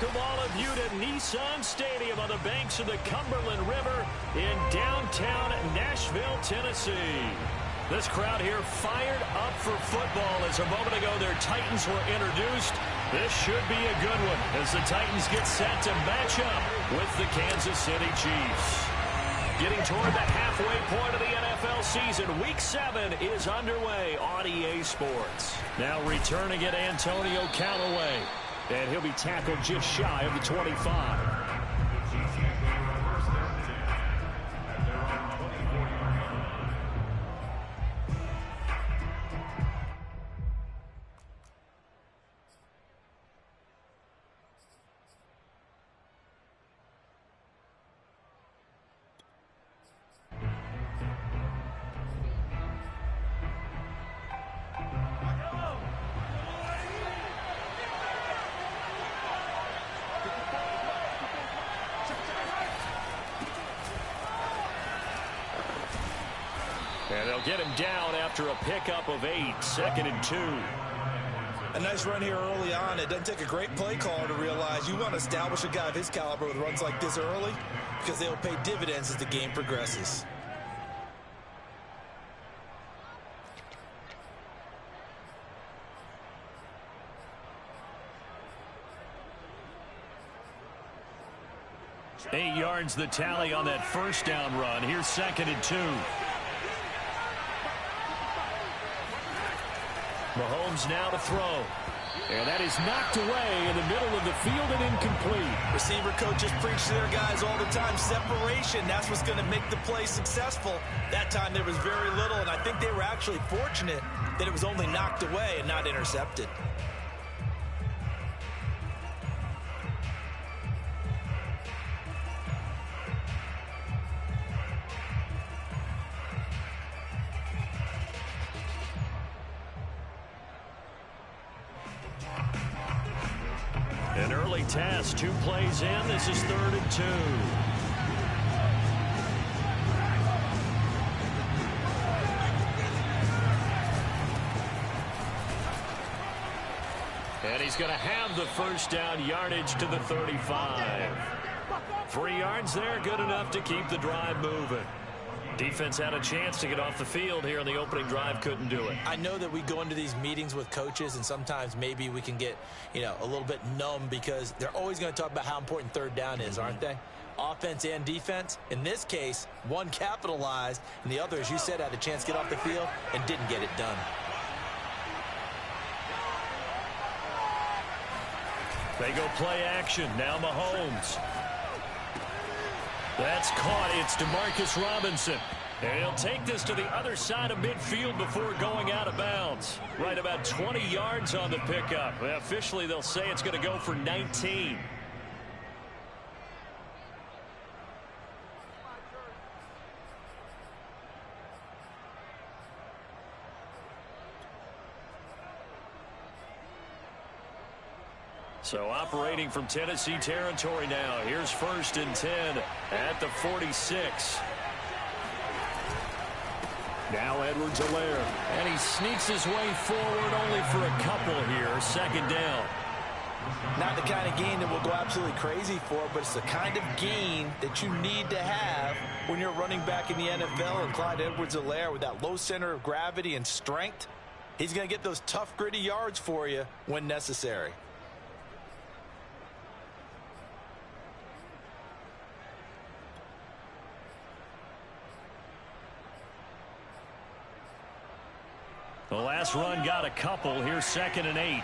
Welcome all of you to Nissan Stadium on the banks of the Cumberland River in downtown Nashville, Tennessee. This crowd here fired up for football as a moment ago their Titans were introduced. This should be a good one as the Titans get set to match up with the Kansas City Chiefs. Getting toward the halfway point of the NFL season, Week 7 is underway on EA Sports. Now returning it, Antonio Callaway. And he'll be tackled just shy of the 25. And they'll get him down after a pickup of 8, 2nd and 2. A nice run here early on. It doesn't take a great play caller to realize you want to establish a guy of his caliber with runs like this early because they'll pay dividends as the game progresses. Eight yards the tally on that first down run. Here's 2nd and 2. Mahomes now to throw. And that is knocked away in the middle of the field and incomplete. Receiver coaches preach to their guys all the time. Separation, that's what's going to make the play successful. That time there was very little, and I think they were actually fortunate that it was only knocked away and not intercepted. An early test, 2 plays in. This is 3rd and 2. And he's going to have the first down, yardage to the 35. 3 yards there, good enough to keep the drive moving. Defense had a chance to get off the field here on the opening drive, couldn't do it. I know that we go into these meetings with coaches, and sometimes maybe we can get, a little bit numb because they're always going to talk about how important 3rd down is, aren't they? Offense and defense. In this case, one capitalized, and the other, as you said, had a chance to get off the field and didn't get it done. They go play action. Now Mahomes. That's caught. It's Demarcus Robinson. And he'll take this to the other side of midfield before going out of bounds. Right about 20 yards on the pickup. Well, officially, they'll say it's going to go for 19. So operating from Tennessee territory now. Here's 1st and 10 at the 46. Now Edwards-Helaire. And he sneaks his way forward only for a couple here. 2nd down. Not the kind of gain that we'll go absolutely crazy for, but it's the kind of gain that you need to have when you're running back in the NFL. And Clyde Edwards-Helaire, with that low center of gravity and strength, he's going to get those tough, gritty yards for you when necessary. The last run got a couple. Here's 2nd and 8.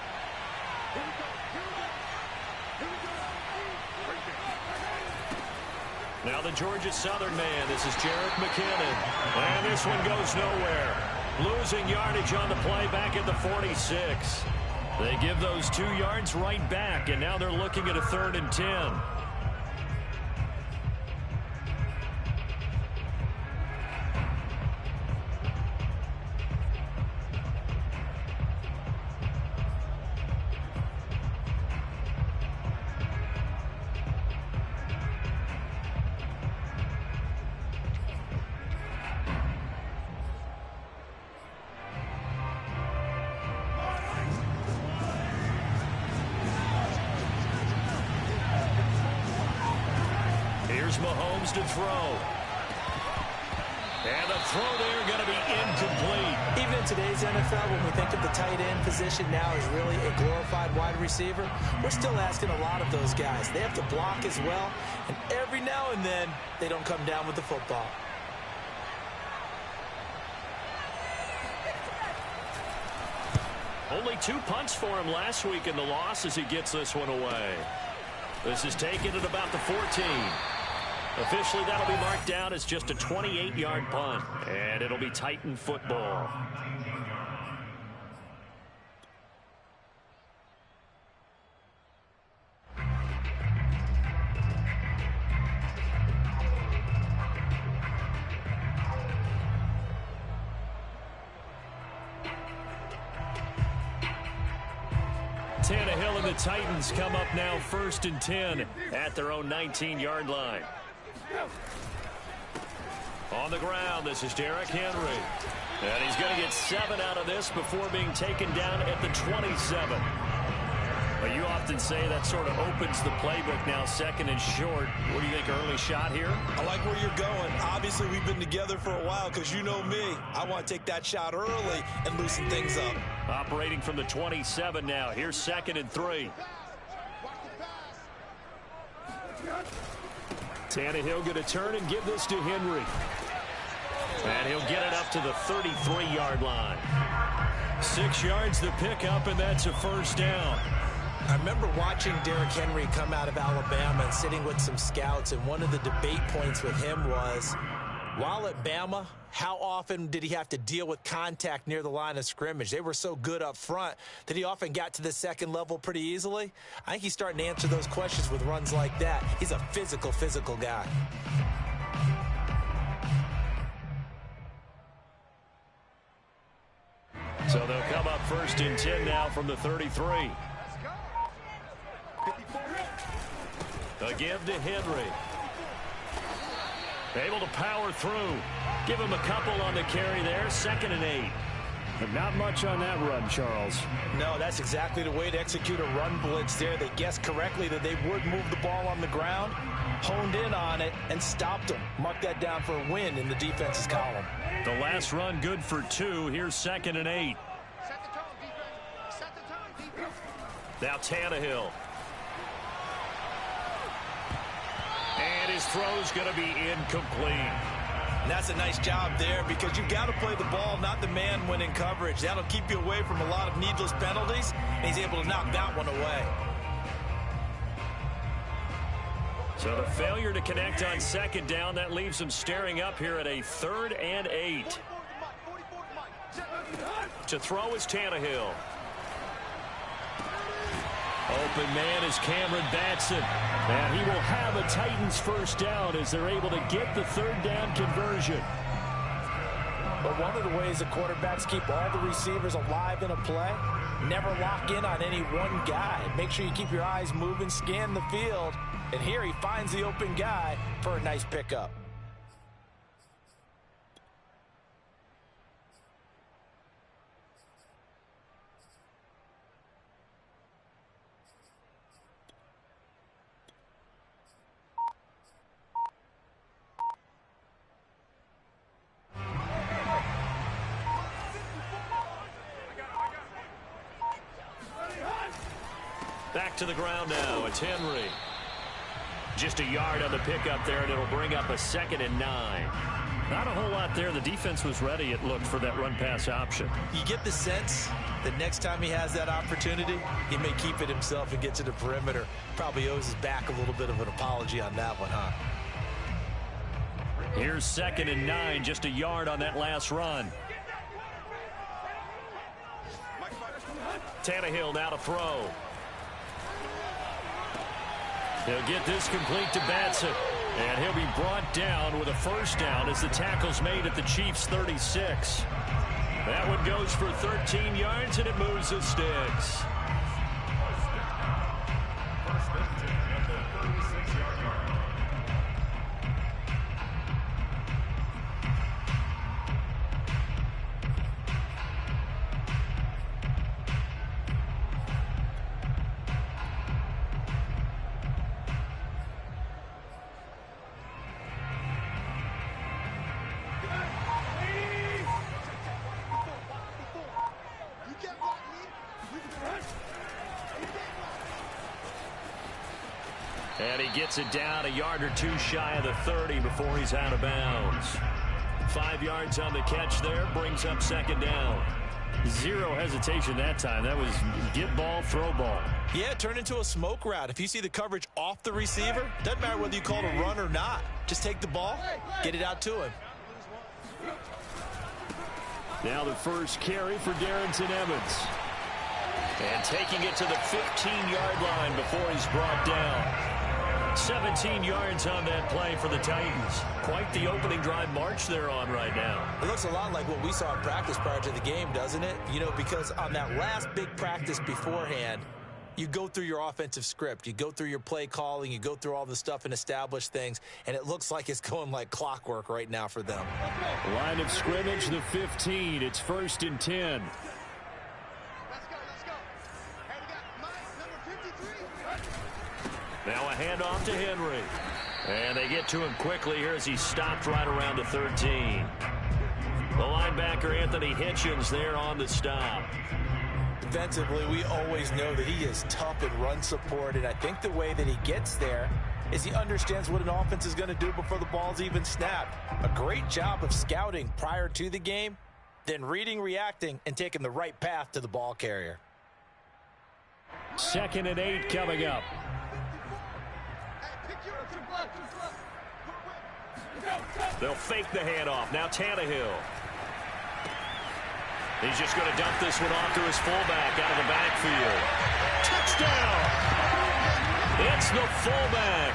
Now the Georgia Southern man. This is Jerick McKinnon. And this one goes nowhere. Losing yardage on the play back at the 46. They give those 2 yards right back, and now they're looking at a 3rd and 10. Here's Mahomes to throw. And the throw there going to be incomplete. Even in today's NFL, when we think of the tight end position now as really a glorified wide receiver, we're still asking a lot of those guys. They have to block as well, and every now and then, they don't come down with the football. Only 2 punts for him last week in the loss as he gets this one away. This is taken at about the 14. Officially, that'll be marked down as just a 28-yard punt, and it'll be Titan football. Tannehill and the Titans come up now 1st and 10 at their own 19-yard line. On the ground, this is Derrick Henry. And he's going to get 7 out of this before being taken down at the 27. But you often say that sort of opens the playbook now, 2nd and short. What do you think, early shot here? I like where you're going. Obviously, we've been together for a while because you know me. I want to take that shot early and loosen things up. Operating from the 27 now. Here's 2nd and 3. Tannehill going to turn and give this to Henry. And he'll get it up to the 33-yard line. 6 yards the pickup, and that's a 1st down. I remember watching Derrick Henry come out of Alabama and sitting with some scouts, and one of the debate points with him was, while at Bama, how often did he have to deal with contact near the line of scrimmage? They were so good up front that he often got to the 2nd level pretty easily. I think he's starting to answer those questions with runs like that. He's a physical guy. So they'll come up 1st and 10 now from the 33. A give to Henry. Able to power through. Give him a couple on the carry there. 2nd and 8. But not much on that run, Charles. No, that's exactly the way to execute a run blitz there. They guessed correctly that they would move the ball on the ground, honed in on it, and stopped them. Mark that down for a win in the defense's column. The last run good for 2. Here's 2nd and 8. Set the tone, defense. Set the tone, defense. Now Tannehill. And his throw's going to be incomplete. And that's a nice job there because you've got to play the ball, not the man when in coverage. That'll keep you away from a lot of needless penalties, and he's able to knock that one away. So the failure to connect on 2nd down, that leaves him staring up here at a 3rd and 8. To throw is Tannehill. Open man is Cameron Batson. And he will have a Titans 1st down as they're able to get the 3rd down conversion. But one of the ways the quarterbacks keep all the receivers alive in a play, never lock in on any one guy. Make sure you keep your eyes moving, scan the field. And here he finds the open guy for a nice pickup. Back to the ground now. It's Henry. Just a yard on the pickup there, and it'll bring up a 2nd and 9. Not a whole lot there. The defense was ready, it looked, for that run-pass option. You get the sense that next time he has that opportunity, he may keep it himself and get to the perimeter. Probably owes his back a little bit of an apology on that one, huh? Here's 2nd and 9, just a yard on that last run. Tannehill now to throw. He'll get this complete to Batson. And he'll be brought down with a 1st down as the tackle's made at the Chiefs' 36. That one goes for 13 yards, and it moves the sticks. And he gets it down a yard or two shy of the 30 before he's out of bounds. 5 yards on the catch there, brings up second down. Zero hesitation that time. That was get ball, throw ball. Yeah, it turned into a smoke route. If you see the coverage off the receiver, doesn't matter whether you call it a run or not. Just take the ball, get it out to him. Now the first carry for Darrynton Evans. And taking it to the 15-yard line before he's brought down. 17 yards on that play for the Titans. Quite the opening drive march they're on right now. It looks a lot like what we saw in practice prior to the game, doesn't it? You know, because on that last big practice beforehand, you go through your offensive script. You go through your play calling. You go through all the stuff and establish things. And it looks like it's going like clockwork right now for them. Line of scrimmage, the 15. It's 1st and 10. Let's go. Hey, we got Mike, number 53. Now a handoff to Henry. And they get to him quickly here as he stopped right around the 13. The linebacker, Anthony Hitchens, there on the stop. Defensively, we always know that he is tough in run support, and I think the way that he gets there is he understands what an offense is going to do before the ball's even snapped. A great job of scouting prior to the game, then reading, reacting, and taking the right path to the ball carrier. 2nd and 8 coming up. They'll fake the handoff. Now Tannehill. He's just going to dump this one off to his fullback out of the backfield. Touchdown! It's the fullback.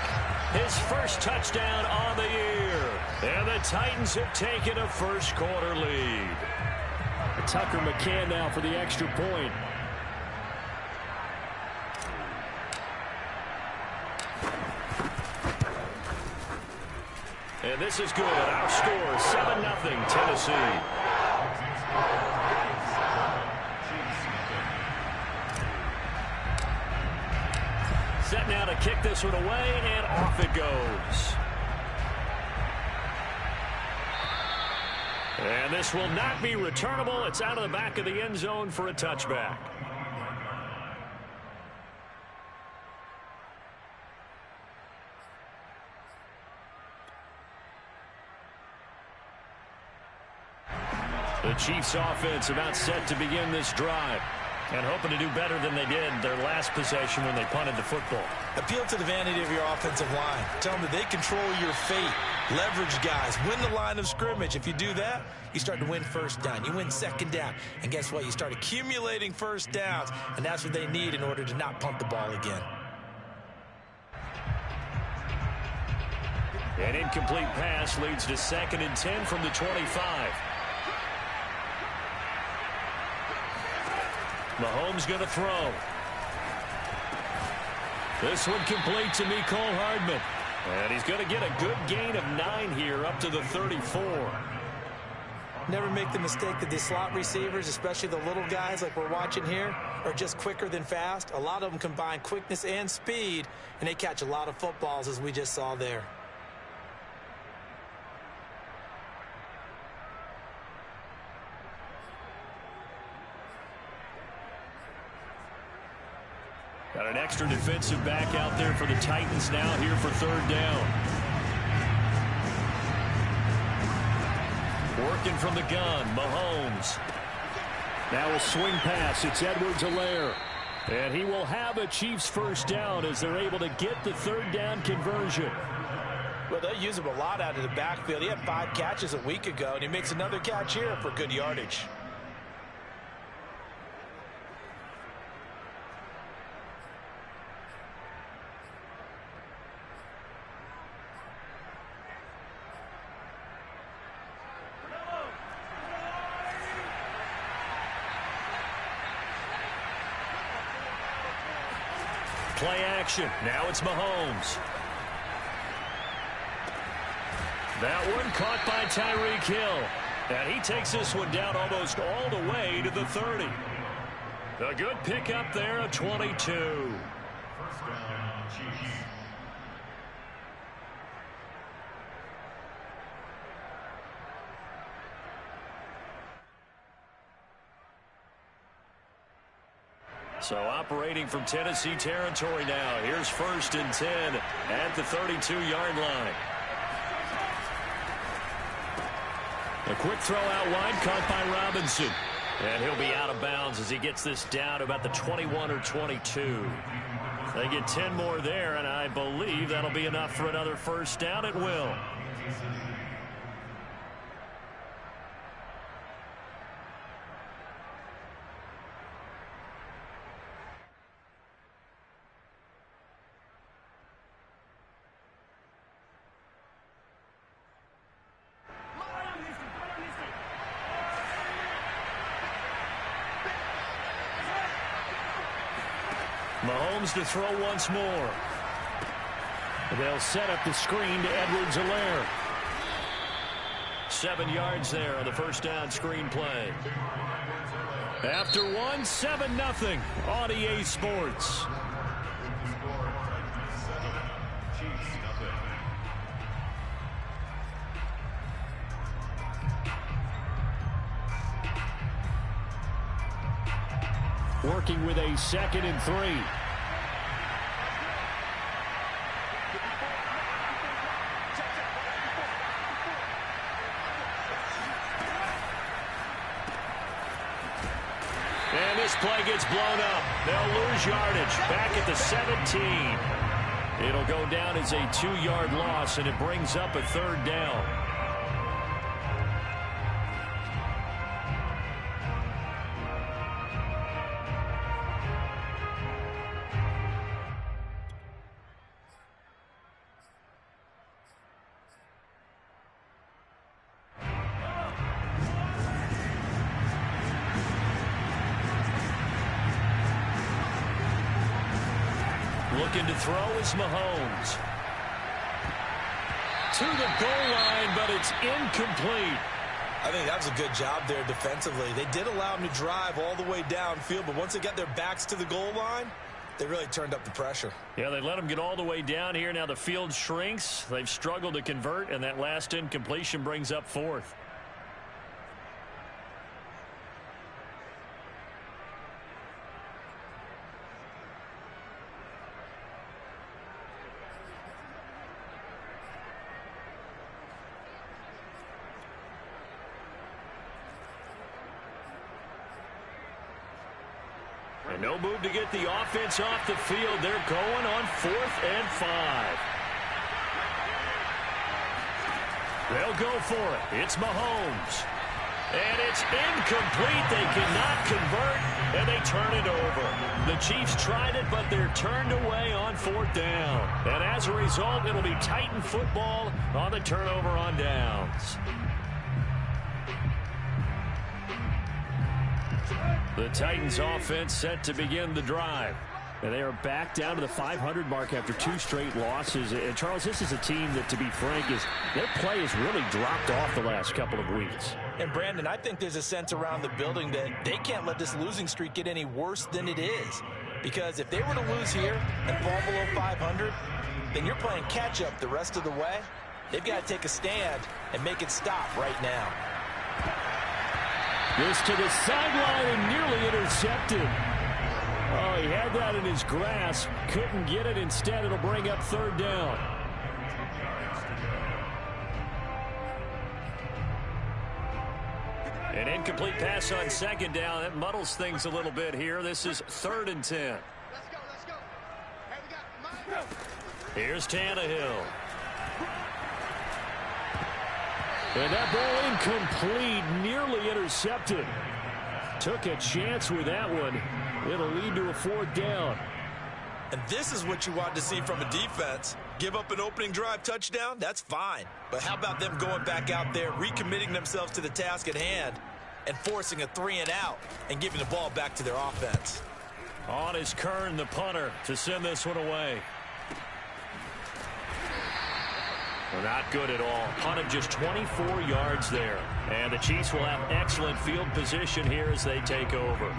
His first touchdown on the year. And the Titans have taken a first-quarter lead. Tucker McCann now for the extra point. And this is good. Our score, 7-0 Tennessee. Set now to kick this one away, and off it goes. And this will not be returnable. It's out of the back of the end zone for a touchback. The Chiefs offense about set to begin this drive and hoping to do better than they did their last possession when they punted the football. Appeal to the vanity of your offensive line. Tell them that they control your fate. Leverage guys. Win the line of scrimmage. If you do that, you start to win first down. You win second down. And guess what? You start accumulating first downs. And that's what they need in order to not punt the ball again. An incomplete pass leads to 2nd and 10 from the 25. Mahomes going to throw. This one complete to Mecole Hardman. And he's going to get a good gain of 9 here up to the 34. Never make the mistake that the slot receivers, especially the little guys like we're watching here, are just quicker than fast. A lot of them combine quickness and speed, and they catch a lot of footballs as we just saw there. Got an extra defensive back out there for the Titans now here for 3rd down. Working from the gun, Mahomes. Now a swing pass. It's Edwards-Helaire. And he will have a Chiefs first down as they're able to get the 3rd down conversion. Well, they use him a lot out of the backfield. He had 5 catches a week ago, and he makes another catch here for good yardage. Play action. Now it's Mahomes. That one caught by Tyreek Hill. And he takes this one down almost all the way to the 30. A good pickup there, a 22. First down, Chiefs. So operating from Tennessee territory now. Here's 1st and 10 at the 32-yard line. A quick throw out wide caught by Robinson. And he'll be out of bounds as he gets this down to about the 21 or 22. They get 10 more there, and I believe that'll be enough for another first down. It will. Mahomes to throw once more. They'll set up the screen to Edwards-Helaire. 7 yards there on the first down screen play. After 7-0 on EA Sports. Working with a 2nd and 3. And this play gets blown up. They'll lose yardage. Back at the 17. It'll go down as a 2-yard loss, and it brings up a 3rd down. Looking to throw is Mahomes. To the goal line, but it's incomplete. I think that was a good job there defensively. They did allow him to drive all the way downfield, but once they got their backs to the goal line, they really turned up the pressure. Yeah, they let him get all the way down here. Now the field shrinks. They've struggled to convert, and that last incompletion brings up 4th. And no move to get the offense off the field. They're going on 4th and 5. They'll go for it. It's Mahomes. And it's incomplete. They cannot convert, and they turn it over. The Chiefs tried it, but they're turned away on 4th down. And as a result, it'll be Titan football on the turnover on downs. The Titans offense set to begin the drive. And they are back down to the 500 mark after 2 straight losses. And Charles, this is a team that, to be frank, their play has really dropped off the last couple of weeks. And Brandon, I think there's a sense around the building that they can't let this losing streak get any worse than it is. Because if they were to lose here and fall below 500, then you're playing catch-up the rest of the way. They've got to take a stand and make it stop right now. This to the sideline and nearly intercepted. Oh, he had that in his grasp. Couldn't get it. Instead, it'll bring up 3rd down. An incomplete pass on 2nd down. That muddles things a little bit here. This is 3rd and 10. Let's go. Hey, we got Mike. Here's Tannehill. And that ball incomplete, nearly intercepted. Took a chance with that one. It'll lead to a 4th down. And this is what you want to see from a defense. Give up an opening drive touchdown, that's fine. But how about them going back out there, recommitting themselves to the task at hand, and forcing a 3-and-out and giving the ball back to their offense. On is Kern, the punter, to send this one away. Well, not good at all. Punted just 24 yards there. And the Chiefs will have excellent field position here as they take over.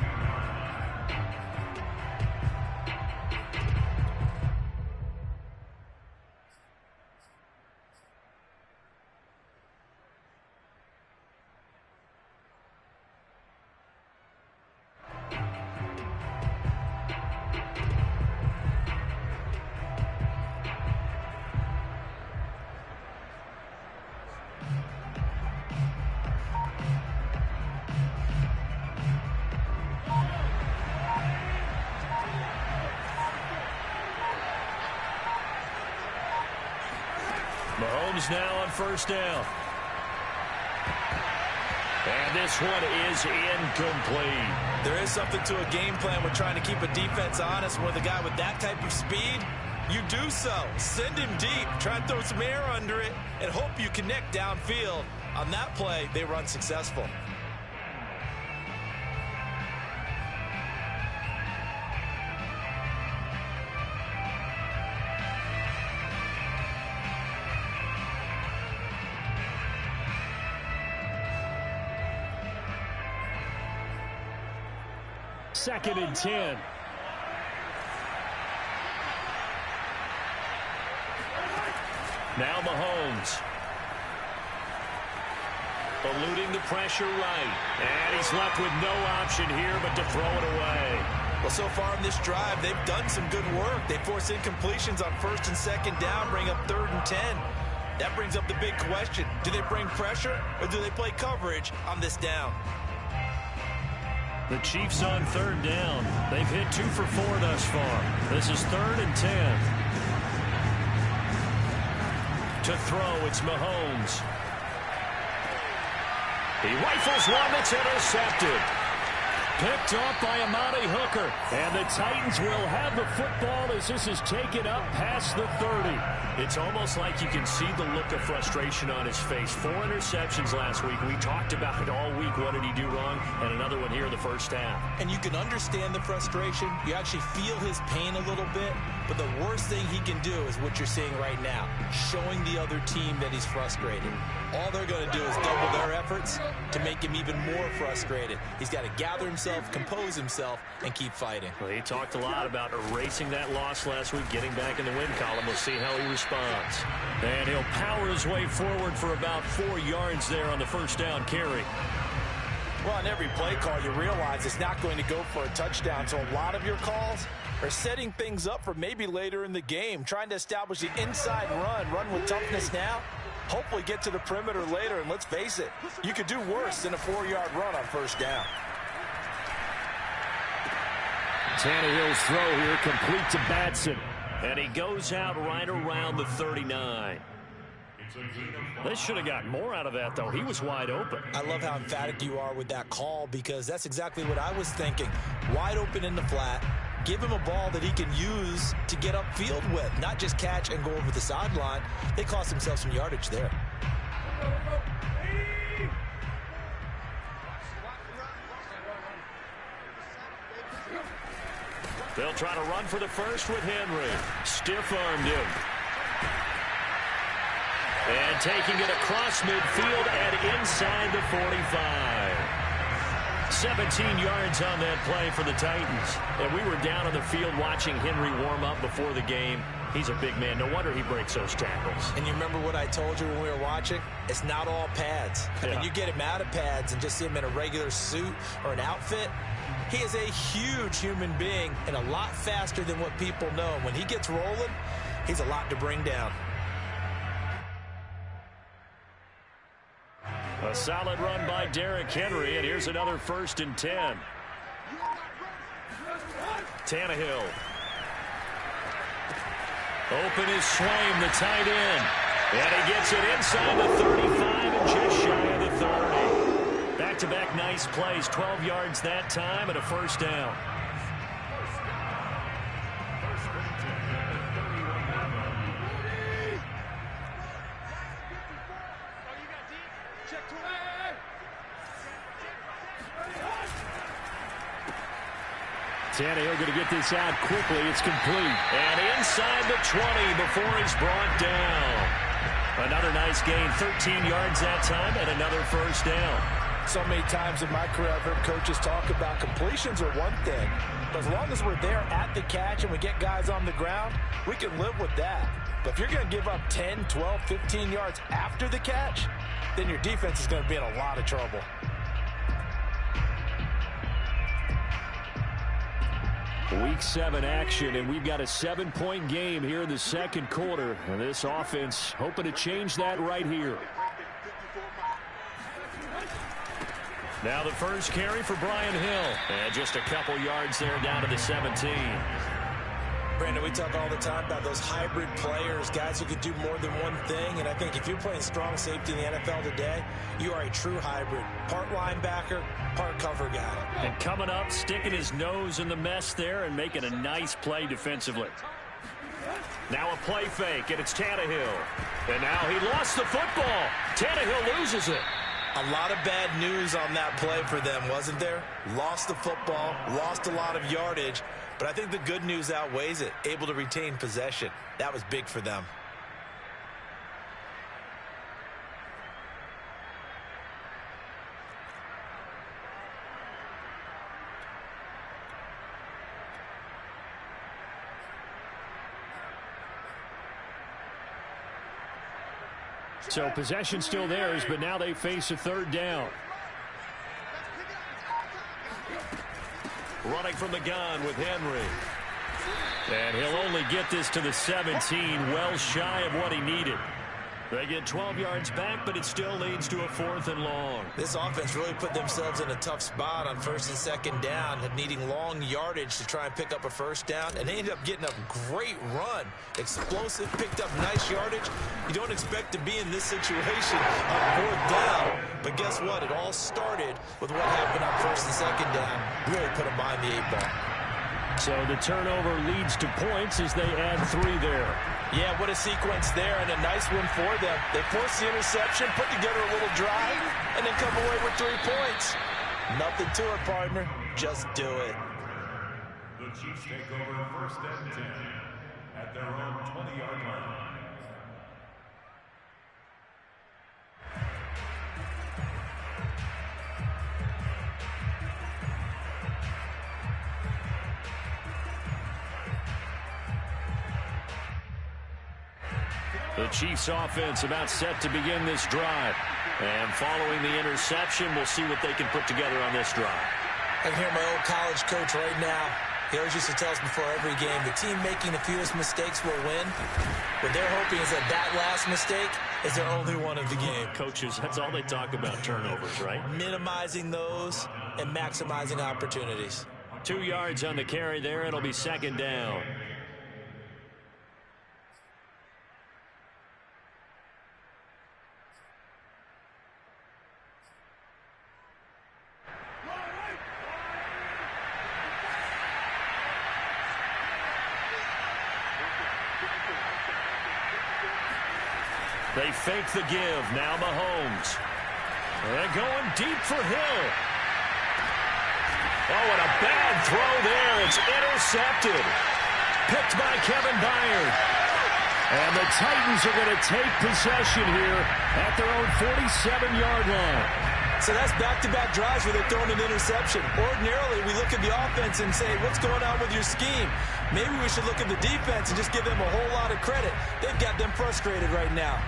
Mahomes now on first down. And this one is incomplete. There is something to a game plan. We're trying to keep a defense honest. With a guy with that type of speed, you do so. Send him deep. Try and throw some air under it and hope you connect downfield. On that play, they run successful. Second and 10. Now Mahomes. Eluding the pressure right. And he's left with no option here but to throw it away. Well, so far in this drive, they've done some good work. They force incompletions on first and second down, bring up 3rd and 10. That brings up the big question. Do they bring pressure or do they play coverage on this down? The Chiefs on 3rd down. They've hit 2 for 4 thus far. This is 3rd and 10. To throw, it's Mahomes. He rifles one that's intercepted. Picked off by Amani Hooker. And the Titans will have the football as this is taken up past the 30. It's almost like you can see the look of frustration on his face. 4 interceptions last week. We talked about it all week. What did he do wrong? And another one here in the first half. And you can understand the frustration. You actually feel his pain a little bit. But the worst thing he can do is what you're seeing right now, showing the other team that he's frustrated. All they're going to do is double their efforts to make him even more frustrated. He's got to gather himself, compose himself, and keep fighting. Well, he talked a lot about erasing that loss last week, getting back in the win column. We'll see how he responds. And he'll power his way forward for about 4 yards there on the first down carry. Well, on every play call, you realize it's not going to go for a touchdown. So a lot of your calls are setting things up for maybe later in the game, trying to establish the inside run with toughness now, hopefully get to the perimeter later. And let's face it, you could do worse than a 4-yard run on first down. Tannehill's throw here complete to Batson. And he goes out right around the 39. They should have gotten more out of that, though. He was wide open. I love how emphatic you are with that call because that's exactly what I was thinking. Wide open in the flat. Give him a ball that he can use to get upfield with, not just catch and go over the sideline. They cost themselves some yardage there. They'll try to run for the first with Henry. Stiff-armed him. And taking it across midfield and inside the 45. 17 yards on that play for the Titans. And we were down on the field watching Henry warm up before the game. He's a big man. No wonder he breaks those tackles. And you remember what I told you when we were watching? It's not all pads. I mean, you get him out of pads and just see him in a regular suit or an outfit. He is a huge human being and a lot faster than what people know. When he gets rolling, he's a lot to bring down. A solid run by Derrick Henry, and here's another 1st and 10. Tannehill. Open is Swaim, the tight end. And he gets it inside the 35 and just shy of the 30. Back-to-back nice plays, 12 yards that time and a first down. Tannehill going to get this out quickly. It's complete. And inside the 20 before he's brought down. Another nice gain, 13 yards that time, and another first down. So many times in my career I've heard coaches talk about completions are one thing. But as long as we're there at the catch and we get guys on the ground, we can live with that. But if you're going to give up 10, 12, 15 yards after the catch, then your defense is going to be in a lot of trouble. Week 7 action, and we've got a 7-point game here in the second quarter. And this offense hoping to change that right here. Now the first carry for Brian Hill. And just a couple yards there down to the 17. Brandon, we talk all the time about those hybrid players, guys who can do more than one thing. And I think if you're playing strong safety in the NFL today, you are a true hybrid. Part linebacker, part cover guy. And coming up, sticking his nose in the mess there and making a nice play defensively. Now a play fake, and it's Tannehill. And now he lost the football. Tannehill loses it. A lot of bad news on that play for them, wasn't there? Lost the football, lost a lot of yardage, but I think the good news outweighs it. Able to retain possession. That was big for them. So possession still theirs, but now they face a third down. Running from the gun with Henry. And he'll only get this to the 17, well shy of what he needed. They get 12 yards back, but it still leads to a 4th and long. This offense really put themselves in a tough spot on 1st and 2nd down, needing long yardage to try and pick up a 1st down, and they ended up getting a great run. Explosive, picked up nice yardage. You don't expect to be in this situation on 4th down, but guess what? It all started with what happened on 1st and 2nd down. Really put them behind the 8 ball. So the turnover leads to points as they add 3 there. Yeah, what a sequence there, and a nice one for them. They force the interception, put together a little drive, and then come away with 3 points. Nothing to it, partner. Just do it. The Chiefs take over 1st and 10 at their own 20-yard line. The Chiefs offense about set to begin this drive. And following the interception, we'll see what they can put together on this drive. I can hear my old college coach right now. He always used to tell us before every game, the team making the fewest mistakes will win. What they're hoping is that that last mistake is their only one of the game. Coaches, that's all they talk about, turnovers, right? Minimizing those and maximizing opportunities. 2 yards on the carry there. It'll be 2nd down. They fake the give. Now Mahomes. They're going deep for Hill. Oh, and a bad throw there. It's intercepted. Picked by Kevin Byard. And the Titans are going to take possession here at their own 47-yard line. So that's back-to-back drives where they're throwing an interception. Ordinarily, we look at the offense and say, what's going on with your scheme? Maybe we should look at the defense and just give them a whole lot of credit. They've got them frustrated right now.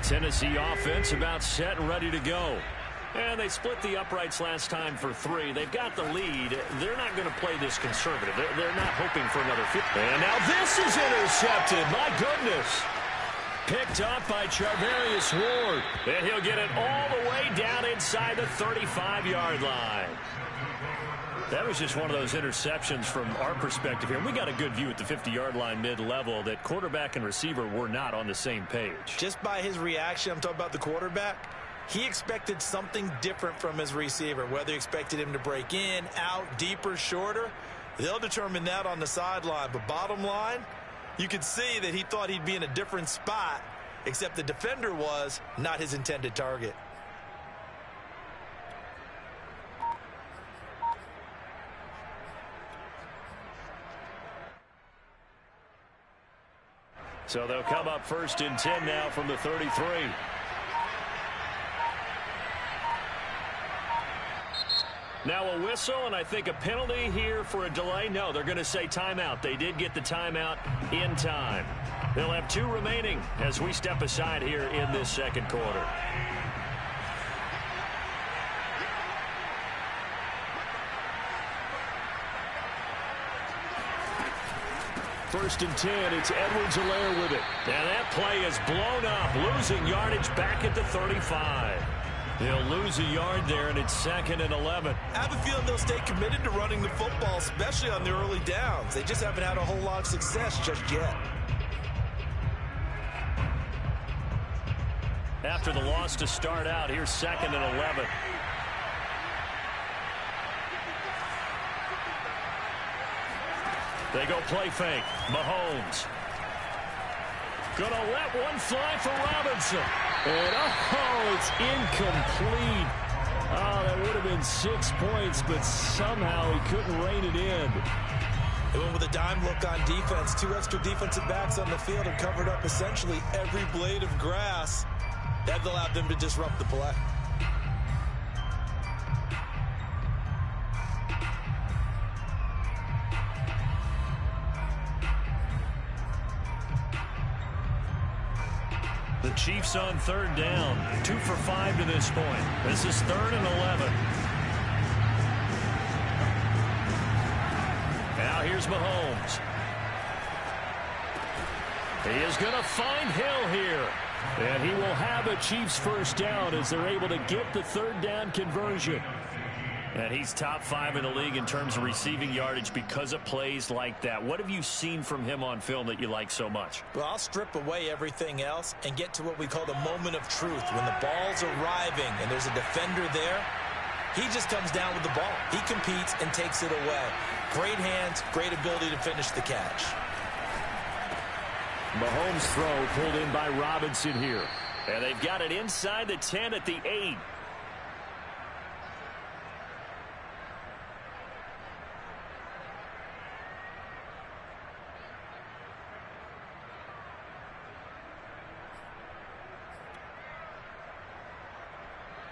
Tennessee offense about set and ready to go. And they split the uprights last time for 3. They've got the lead. They're not going to play this conservative. They're not hoping for another field. And now this is intercepted. My goodness. Picked up by Charvarius Ward. And he'll get it all the way down inside the 35-yard line. That was just one of those interceptions from our perspective here. We got a good view at the 50-yard line mid-level that quarterback and receiver were not on the same page. Just by his reaction, I'm talking about the quarterback, he expected something different from his receiver. Whether he expected him to break in, out, deeper, shorter, they'll determine that on the sideline. But bottom line, you could see that he thought he'd be in a different spot, except the defender was not his intended target. So they'll come up 1st and 10 now from the 33. Now a whistle, and I think a penalty here for a delay. No, they're going to say timeout. They did get the timeout in time. They'll have 2 remaining as we step aside here in this 2nd quarter. First and 10, it's Edwards-Helaire with it. And that play is blown up, losing yardage back at the 35. They'll lose a yard there, and it's 2nd and 11. I have a feeling they'll stay committed to running the football, especially on the early downs. They just haven't had a whole lot of success just yet. After the loss to start out, here's 2nd and 11. They go play fake. Mahomes. Gonna let one fly for Robinson. And it's incomplete. Oh, that would have been 6 points, but somehow he couldn't rein it in. They went with a dime look on defense. 2 extra defensive backs on the field and covered up essentially every blade of grass. That allowed them to disrupt the play. The Chiefs on 3rd down. 2 for 5 to this point. This is 3rd and 11. Now here's Mahomes. He is going to find Hill here. And he will have a Chiefs first down as they're able to get the 3rd down conversion. And he's top 5 in the league in terms of receiving yardage because of plays like that. What have you seen from him on film that you like so much? Well, I'll strip away everything else and get to what we call the moment of truth. When the ball's arriving and there's a defender there, he just comes down with the ball. He competes and takes it away. Great hands, great ability to finish the catch. Mahomes' throw pulled in by Robinson here. And they've got it inside the 10 at the 8.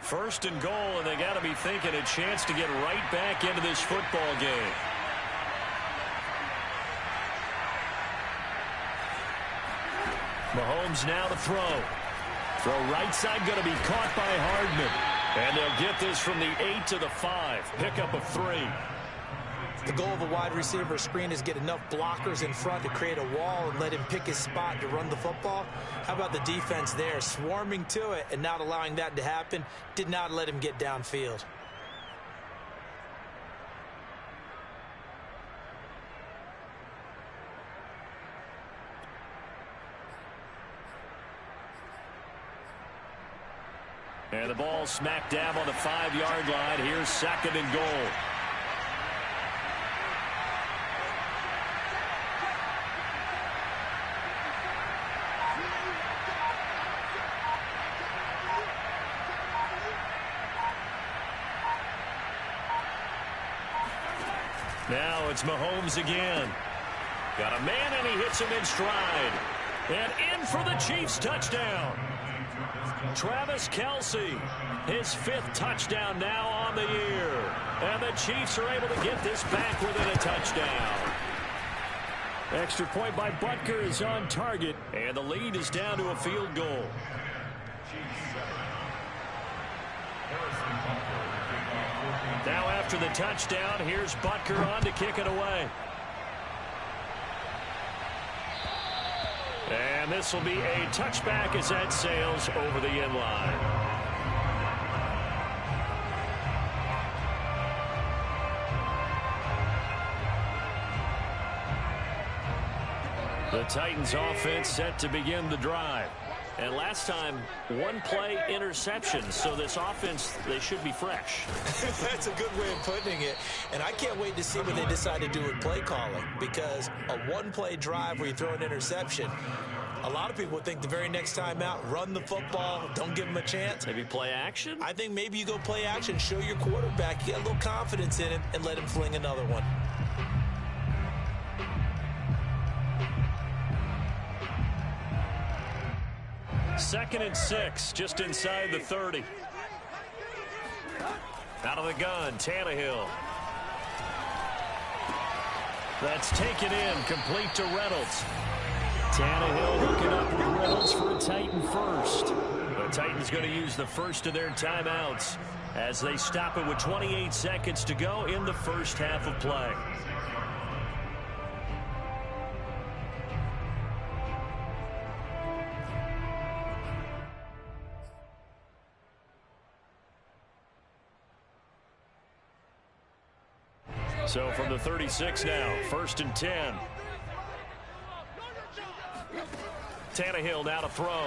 First and goal, and they got to be thinking a chance to get right back into this football game. Mahomes now to throw. Throw right side, going to be caught by Hardman. And they'll get this from the 8 to the 5. Pickup of 3. The goal of a wide receiver screen is get enough blockers in front to create a wall and let him pick his spot to run the football. How about the defense there, swarming to it and not allowing that to happen? Did not let him get downfield. And the ball smack dab on the 5-yard line. Here's 2nd and goal. Now it's Mahomes again. Got a man, and he hits him in stride. And in for the Chiefs touchdown. Travis Kelce, his 5th touchdown now on the year. And the Chiefs are able to get this back within a touchdown. Extra point by Butker is on target, and the lead is down to a field goal. Now after the touchdown, here's Butker on to kick it away. And this will be a touchback as that sails over the end line. The Titans offense set to begin the drive. And last time, 1-play interception. So this offense, they should be fresh. That's a good way of putting it. And I can't wait to see what they decide to do with play calling. Because a 1-play drive where you throw an interception, a lot of people think the very next time out, run the football, don't give them a chance. Maybe play action? I think maybe you go play action, show your quarterback, you get a little confidence in him, and let him fling another one. Second and 6, just inside the 30. Out of the gun, Tannehill. That's taken in, complete to Reynolds. Tannehill hooking up with Reynolds for a Titan first. The Titans going to use the first of their timeouts as they stop it with 28 seconds to go in the first half of play. So from the 36 now, 1st and 10. Tannehill now to throw.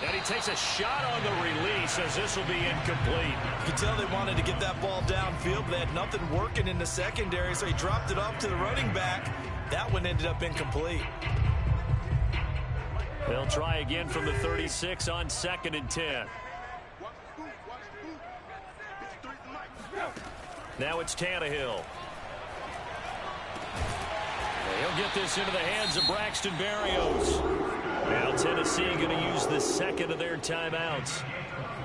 And he takes a shot on the release as this will be incomplete. You can tell they wanted to get that ball downfield, but they had nothing working in the secondary, so he dropped it off to the running back. That one ended up incomplete. They'll try again from the 36 on 2nd and 10. Now it's Tannehill. He'll get this into the hands of Braxton Berrios. Now Tennessee going to use the second of their timeouts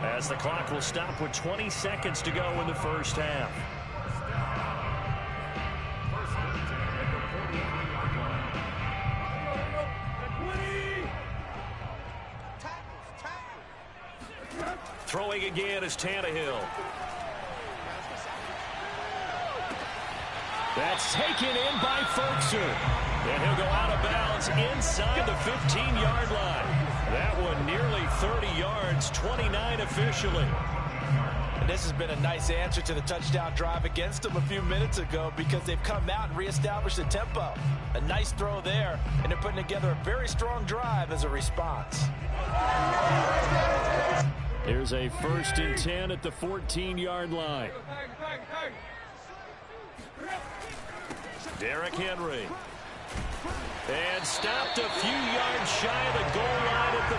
as the clock will stop with 20 seconds to go in the first half. Throwing again is Tannehill. That's taken in by Ferguson. And he'll go out of bounds inside the 15-yard line. That one nearly 30 yards, 29 officially. And this has been a nice answer to the touchdown drive against them a few minutes ago because they've come out and reestablished the tempo. A nice throw there, and they're putting together a very strong drive as a response. Here's a 1st and 10 at the 14-yard line. Derrick Henry. And stopped a few yards shy of the goal line at the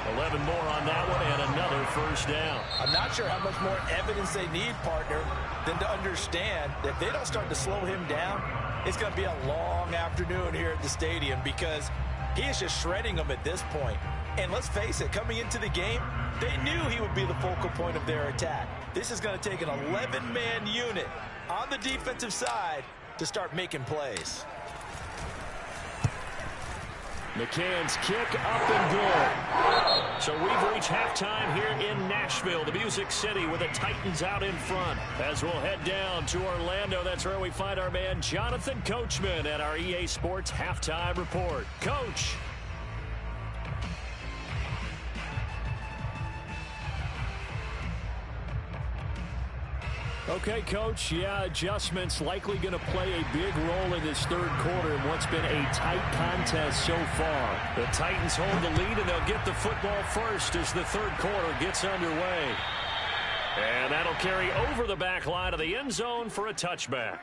3. 11 more on that one and another first down. I'm not sure how much more evidence they need, partner, than to understand that if they don't start to slow him down, it's going to be a long afternoon here at the stadium because he is just shredding them at this point. And let's face it, coming into the game, they knew he would be the focal point of their attack. This is going to take an 11-man unit on the defensive side to start making plays. McCann's kick up and good. So we've reached halftime here in Nashville, the Music City, with the Titans out in front. As we'll head down to Orlando, that's where we find our man Jonathan Coachman at our EA Sports Halftime Report. Coach. Okay, Coach, yeah, adjustments likely going to play a big role in this third quarter in what's been a tight contest so far. The Titans hold the lead, and they'll get the football first as the third quarter gets underway. And that'll carry over the back line of the end zone for a touchback.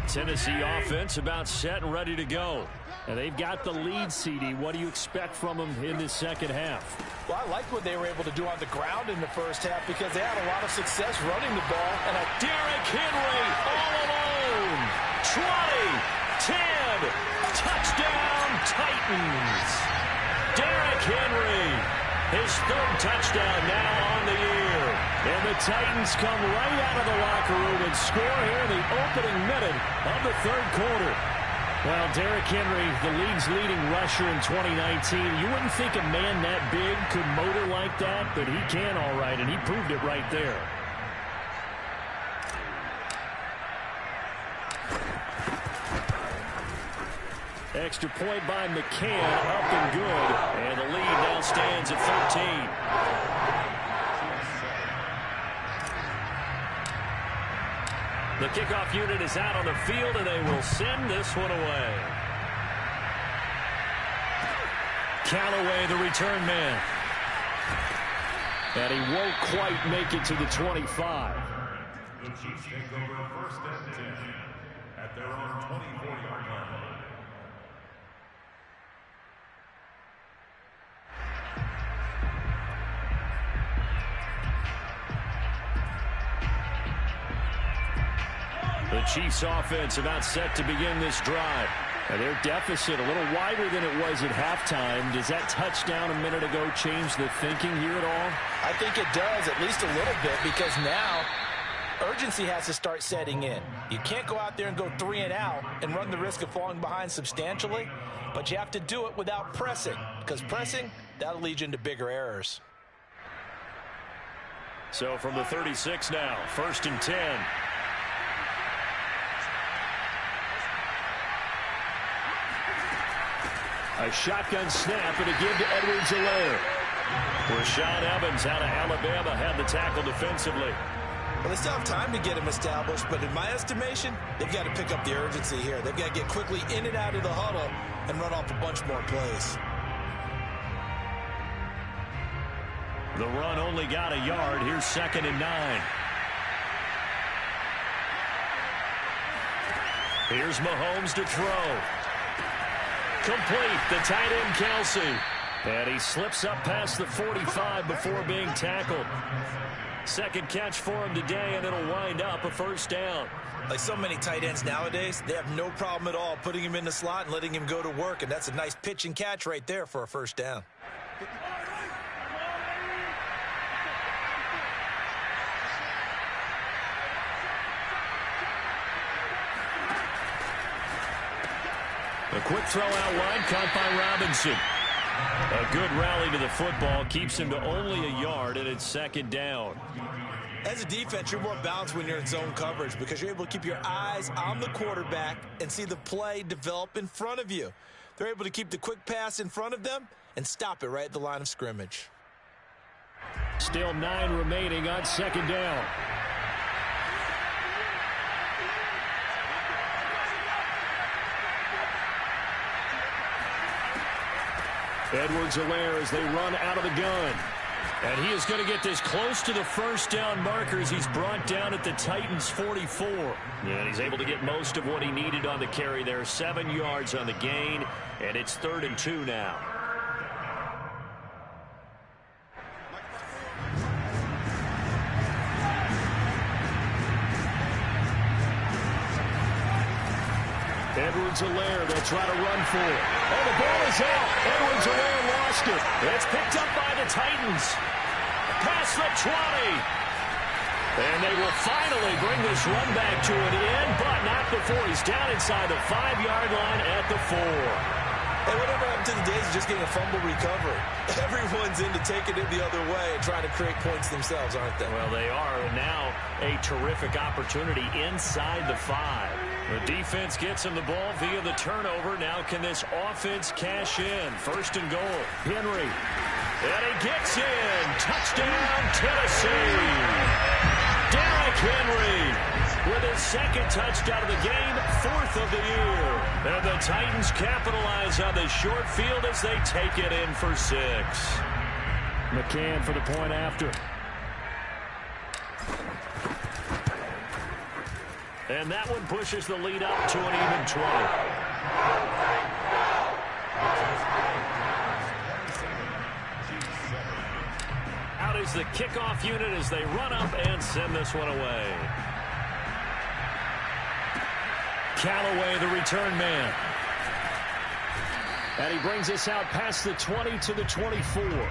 Tennessee offense about set and ready to go. And they've got the lead, CD. What do you expect from them in this second half? Well, I like what they were able to do on the ground in the first half because they had a lot of success running the ball. And Derrick Henry all alone. 20, 10, touchdown Titans. Derrick Henry, his third touchdown now on the year. And the Titans come right out of the locker room and score here in the opening minute of the third quarter. Well, Derrick Henry, the league's leading rusher in 2019. You wouldn't think a man that big could motor like that, but he can all right, and he proved it right there. Extra point by McCann, up and good. And the lead now stands at 13. The kickoff unit is out on the field, and they will send this one away. Callaway, the return man. And he won't quite make it to the 25. The Chiefs take over 1st and 10 at their own 24-yard line. The Chiefs offense about set to begin this drive. And their deficit a little wider than it was at halftime. Does that touchdown a minute ago change the thinking here at all? I think it does, at least a little bit, because now urgency has to start setting in. You can't go out there and go 3 and out and run the risk of falling behind substantially, but you have to do it without pressing, because pressing, that'll lead you into bigger errors. So from the 36 now, 1st and 10. A shotgun snap and a give to Edwards-Helaire. Rashaan Evans out of Alabama had the tackle defensively. Well, they still have time to get him established, but in my estimation, they've got to pick up the urgency here. They've got to get quickly in and out of the huddle and run off a bunch more plays. The run only got a yard. Here's 2nd and 9. Here's Mahomes to throw. Complete. The tight end, Kelce. And he slips up past the 45 before being tackled. Second catch for him today, and it'll wind up a first down. Like so many tight ends nowadays, they have no problem at all putting him in the slot and letting him go to work, and that's a nice pitch and catch right there for a first down. A quick throw out wide, caught by Robinson. A good rally to the football keeps him to only a yard, and it's 2nd down. As a defense, you're more balanced when you're in zone coverage because you're able to keep your eyes on the quarterback and see the play develop in front of you. They're able to keep the quick pass in front of them and stop it right at the line of scrimmage. Still 9 remaining on 2nd down. Edwards-Helaire as they run out of the gun. And he is going to get this close to the first down markers. He's brought down at the Titans' 44. And he's able to get most of what he needed on the carry there. 7 yards on the gain, and it's 3rd and 2 now. Edwards-Helaire, they'll try to run for it. Oh, the ball is out. Edwards-Helaire lost it. It's picked up by the Titans. Past the 20. And they will finally bring this run back to an end, but not before he's down inside the 5-yard line at the 4. Hey, whatever happened to the days of just getting a fumble recovery? Everyone's into taking it the other way and trying to create points themselves, aren't they? Well, they are, and now a terrific opportunity inside the 5. The defense gets him the ball via the turnover. Now can this offense cash in? 1st and goal. Henry. And he gets in. Touchdown, Tennessee. Derrick Henry with his 2nd touchdown of the game, 4th of the year. And the Titans capitalize on the short field as they take it in for 6. McCann for the point after. And that one pushes the lead up to an even 20. Out is the kickoff unit as they run up and send this one away. Callaway, the return man. And he brings us out past the 20 to the 24.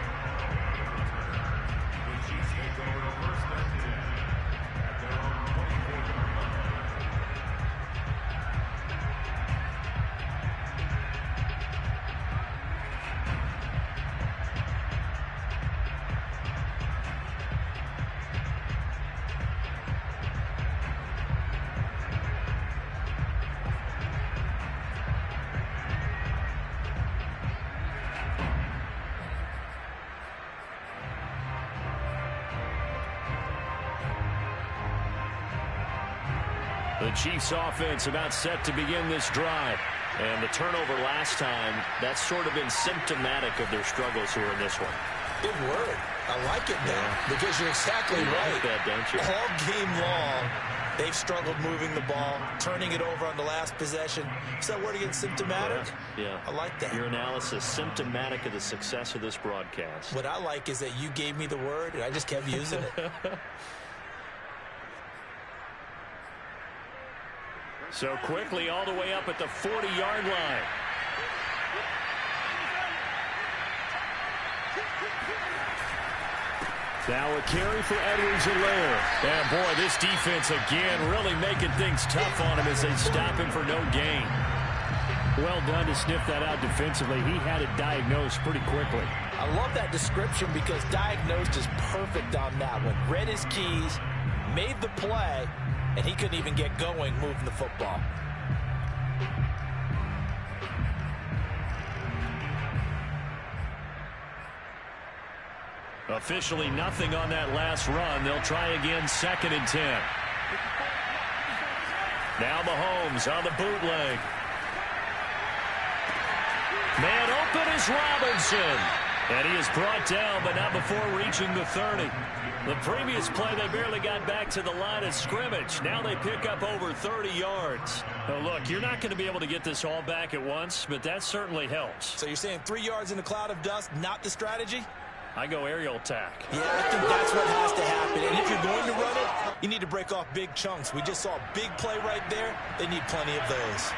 The Chiefs offense about set to begin this drive. And the turnover last time, that's sort of been symptomatic of their struggles here in this one. Good word. I like it now because you're exactly right. Like that, don't you? All game long, they've struggled moving the ball, turning it over on the last possession. Is that word again, symptomatic? Yeah. I like that. Your analysis, symptomatic of the success of this broadcast. What I like is that you gave me the word, and I just kept using it. So quickly all the way up at the 40-yard line. Now a carry for Edwards-Helaire. And boy, this defense again really making things tough on him as they stop him for no gain. Well done to sniff that out defensively. He had it diagnosed pretty quickly. I love that description because diagnosed is perfect on that one. Read his keys, made the play, and he couldn't even get going moving the football. Officially nothing on that last run. They'll try again, 2nd and 10. Now Mahomes on the bootleg. Man open is Robinson. And he is brought down, but not before reaching the 30. The previous play, they barely got back to the line of scrimmage. Now they pick up over 30 yards. Now look, you're not going to be able to get this all back at once, but that certainly helps. So you're saying 3 yards in a cloud of dust, not the strategy? I go aerial attack. Yeah, I think that's what has to happen. And if you're going to run it, you need to break off big chunks. We just saw a big play right there. They need plenty of those.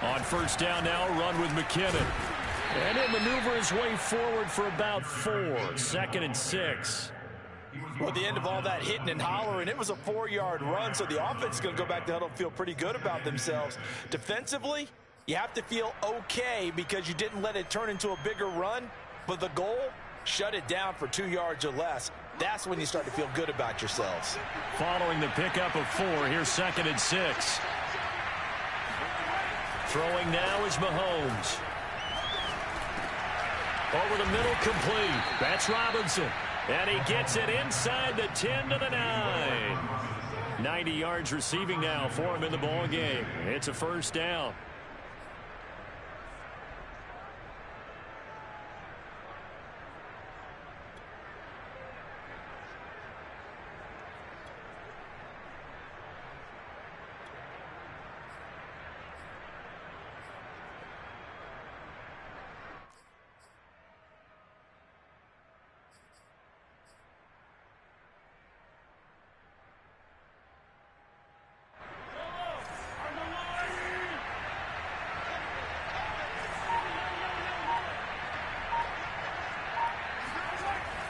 On 1st down now, run with McKinnon. And he'll maneuver his way forward for about 4. 2nd and 6. Well, at the end of all that hitting and hollering, it was a 4-yard run, so the offense is going to go back to huddle and feel pretty good about themselves. Defensively, you have to feel okay because you didn't let it turn into a bigger run, but the goal, shut it down for 2 yards or less. That's when you start to feel good about yourselves. Following the pickup of 4, here's 2nd and 6. Throwing now is Mahomes. Over the middle, complete. That's Robinson. And he gets it inside the 10 to the 9. 90 yards receiving now for him in the ball game. It's a 1st down.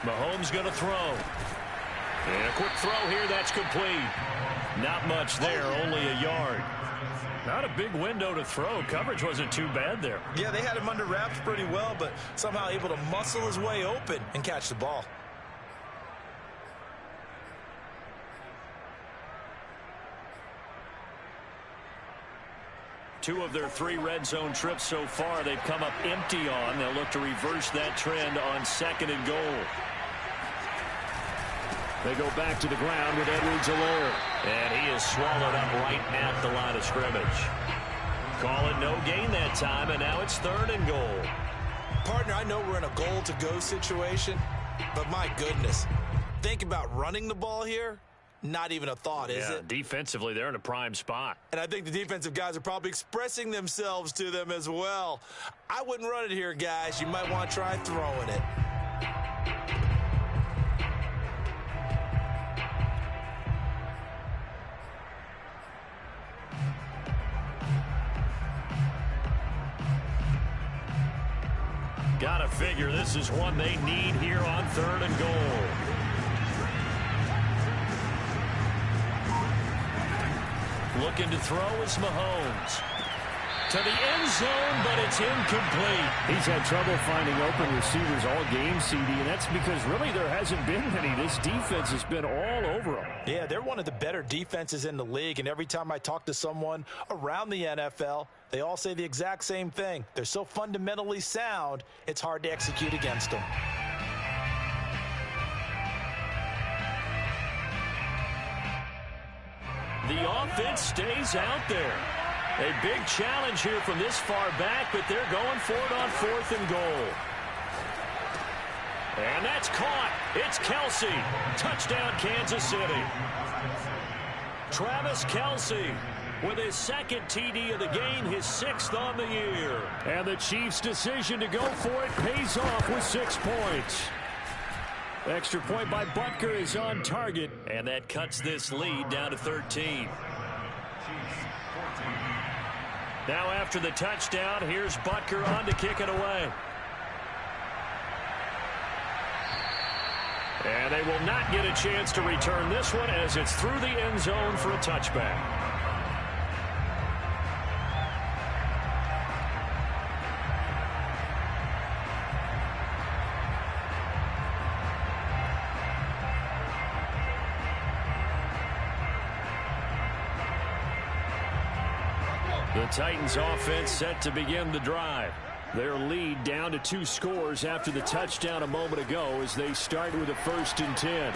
Mahomes going to throw. And a quick throw here, that's complete. Not much there, only a yard. Not a big window to throw. Coverage wasn't too bad there. Yeah, they had him under wraps pretty well, but somehow able to muscle his way open and catch the ball. Two of their 3 red zone trips so far, they've come up empty on. They'll look to reverse that trend on 2nd and goal. They go back to the ground with Edwards-Helaire. And he is swallowed up right at the line of scrimmage. Call it no gain that time, and now it's 3rd and goal. Partner, I know we're in a goal-to-go situation, but my goodness, think about running the ball here. Not even a thought, is it? Defensively, they're in a prime spot. And I think the defensive guys are probably expressing themselves to them as well. I wouldn't run it here, guys. You might want to try throwing it. Gotta figure this is one they need here on 3rd and goal. Looking to throw is Mahomes. To the end zone, but it's incomplete. He's had trouble finding open receivers all game, CD, and that's because really there hasn't been many. This defense has been all over them. Yeah, they're one of the better defenses in the league, and every time I talk to someone around the NFL, they all say the exact same thing. They're so fundamentally sound, it's hard to execute against them. The offense stays out there. A big challenge here from this far back, but they're going for it on 4th and goal. And that's caught. It's Kelce. Touchdown, Kansas City. Travis Kelce with his 2nd TD of the game, his 6th on the year. And the Chiefs' decision to go for it pays off with 6 points. Extra point by Butker is on target, and that cuts this lead down to 13. Now after the touchdown, here's Butker on to kick it away. And they will not get a chance to return this one as it's through the end zone for a touchback. The Titans offense set to begin the drive. Their lead down to 2 scores after the touchdown a moment ago as they start with a 1st and 10.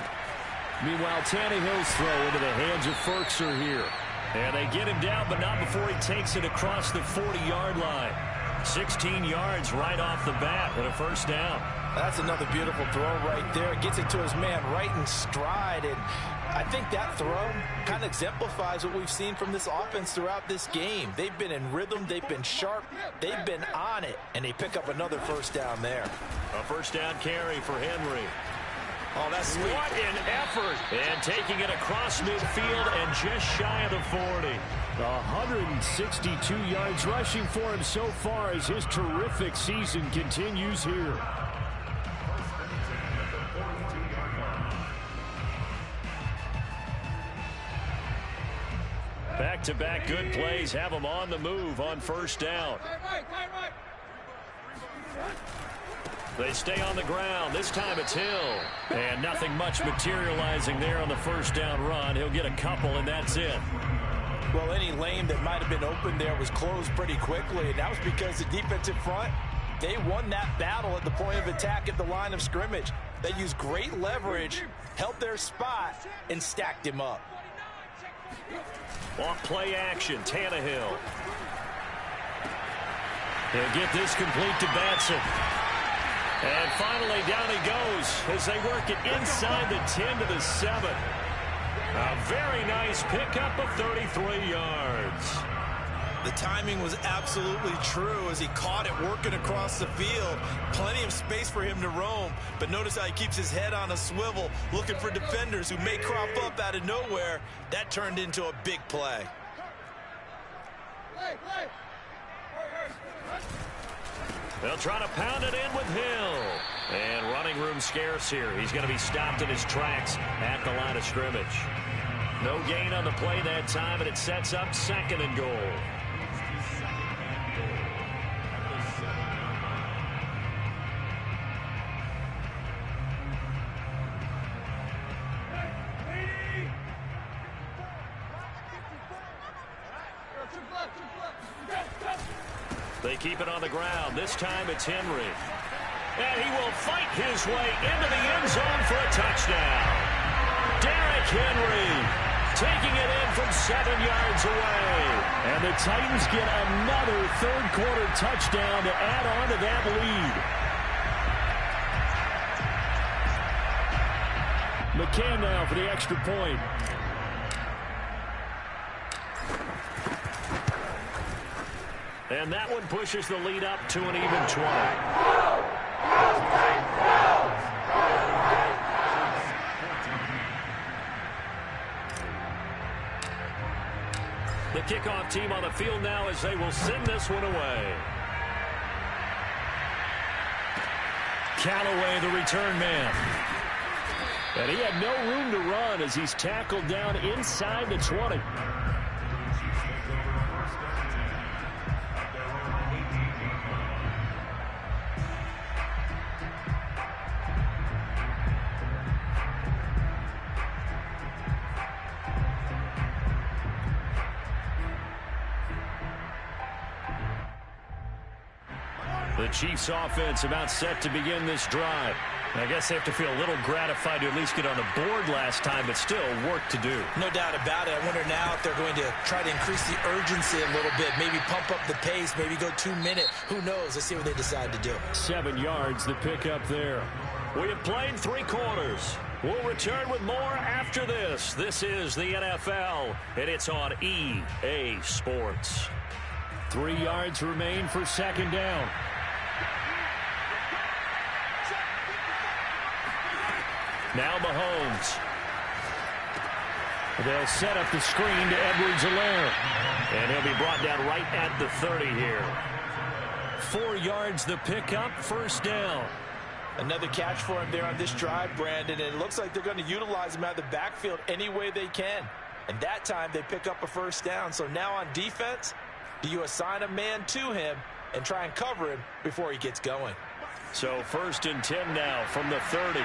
Meanwhile, Tannehill's throw into the hands of Firkser here. And they get him down, but not before he takes it across the 40-yard line. 16 yards right off the bat and a 1st down. That's another beautiful throw right there. Gets it to his man right in stride. And I think that throw kind of exemplifies what we've seen from this offense throughout this game. They've been in rhythm. They've been sharp. They've been on it. And they pick up another 1st down there. A 1st down carry for Henry. Oh, that's sweet. What an effort. And taking it across midfield and just shy of the 40. 162 yards rushing for him so far as his terrific season continues here. Back-to-back good plays have him on the move on 1st down. They stay on the ground. This time it's Hill. And nothing much materializing there on the 1st down run. He'll get a couple, and that's it. Well, any lane that might have been open there was closed pretty quickly, and that was because the defensive front, they won that battle at the point of attack at the line of scrimmage. They used great leverage, held their spot, and stacked him up. Off play action, Tannehill. He'll get this complete to Batson. And finally, down he goes as they work it inside the 10 to the 7. A very nice pickup of 33 yards. The timing was absolutely true as he caught it working across the field. Plenty of space for him to roam. But notice how he keeps his head on a swivel, looking for defenders who may crop up out of nowhere. That turned into a big play. They'll try to pound it in with Hill. And running room scarce here. He's going to be stopped in his tracks at the line of scrimmage. No gain on the play that time, and it sets up 2nd and goal. They keep it on the ground. This time it's Henry. And he will fight his way into the end zone for a touchdown. Derrick Henry taking it in from 7 yards away. And the Titans get another 3rd quarter touchdown to add on to that lead. McCann now for the extra point. And that one pushes the lead up to an even 20. The kickoff team on the field now as they will send this one away. Callaway, the return man. And he had no room to run as he's tackled down inside the 20. The Chiefs offense about set to begin this drive. I guess they have to feel a little gratified to at least get on the board last time, but still work to do. No doubt about it. I wonder now if they're going to try to increase the urgency a little bit, maybe pump up the pace, maybe go 2-minute. Who knows? Let's see what they decide to do. 7 yards, the pickup there. We have played 3 quarters. We'll return with more after this. This is the NFL, and it's on EA Sports. 3 yards remain for 2nd down. Now Mahomes. They'll set up the screen to Edwards-Helaire. And he'll be brought down right at the 30 here. 4 yards the pickup, 1st down. Another catch for him there on this drive, Brandon. And it looks like they're going to utilize him out of the backfield any way they can. And that time they pick up a 1st down. So now on defense, do you assign a man to him and try and cover him before he gets going? So 1st and 10 now from the 30.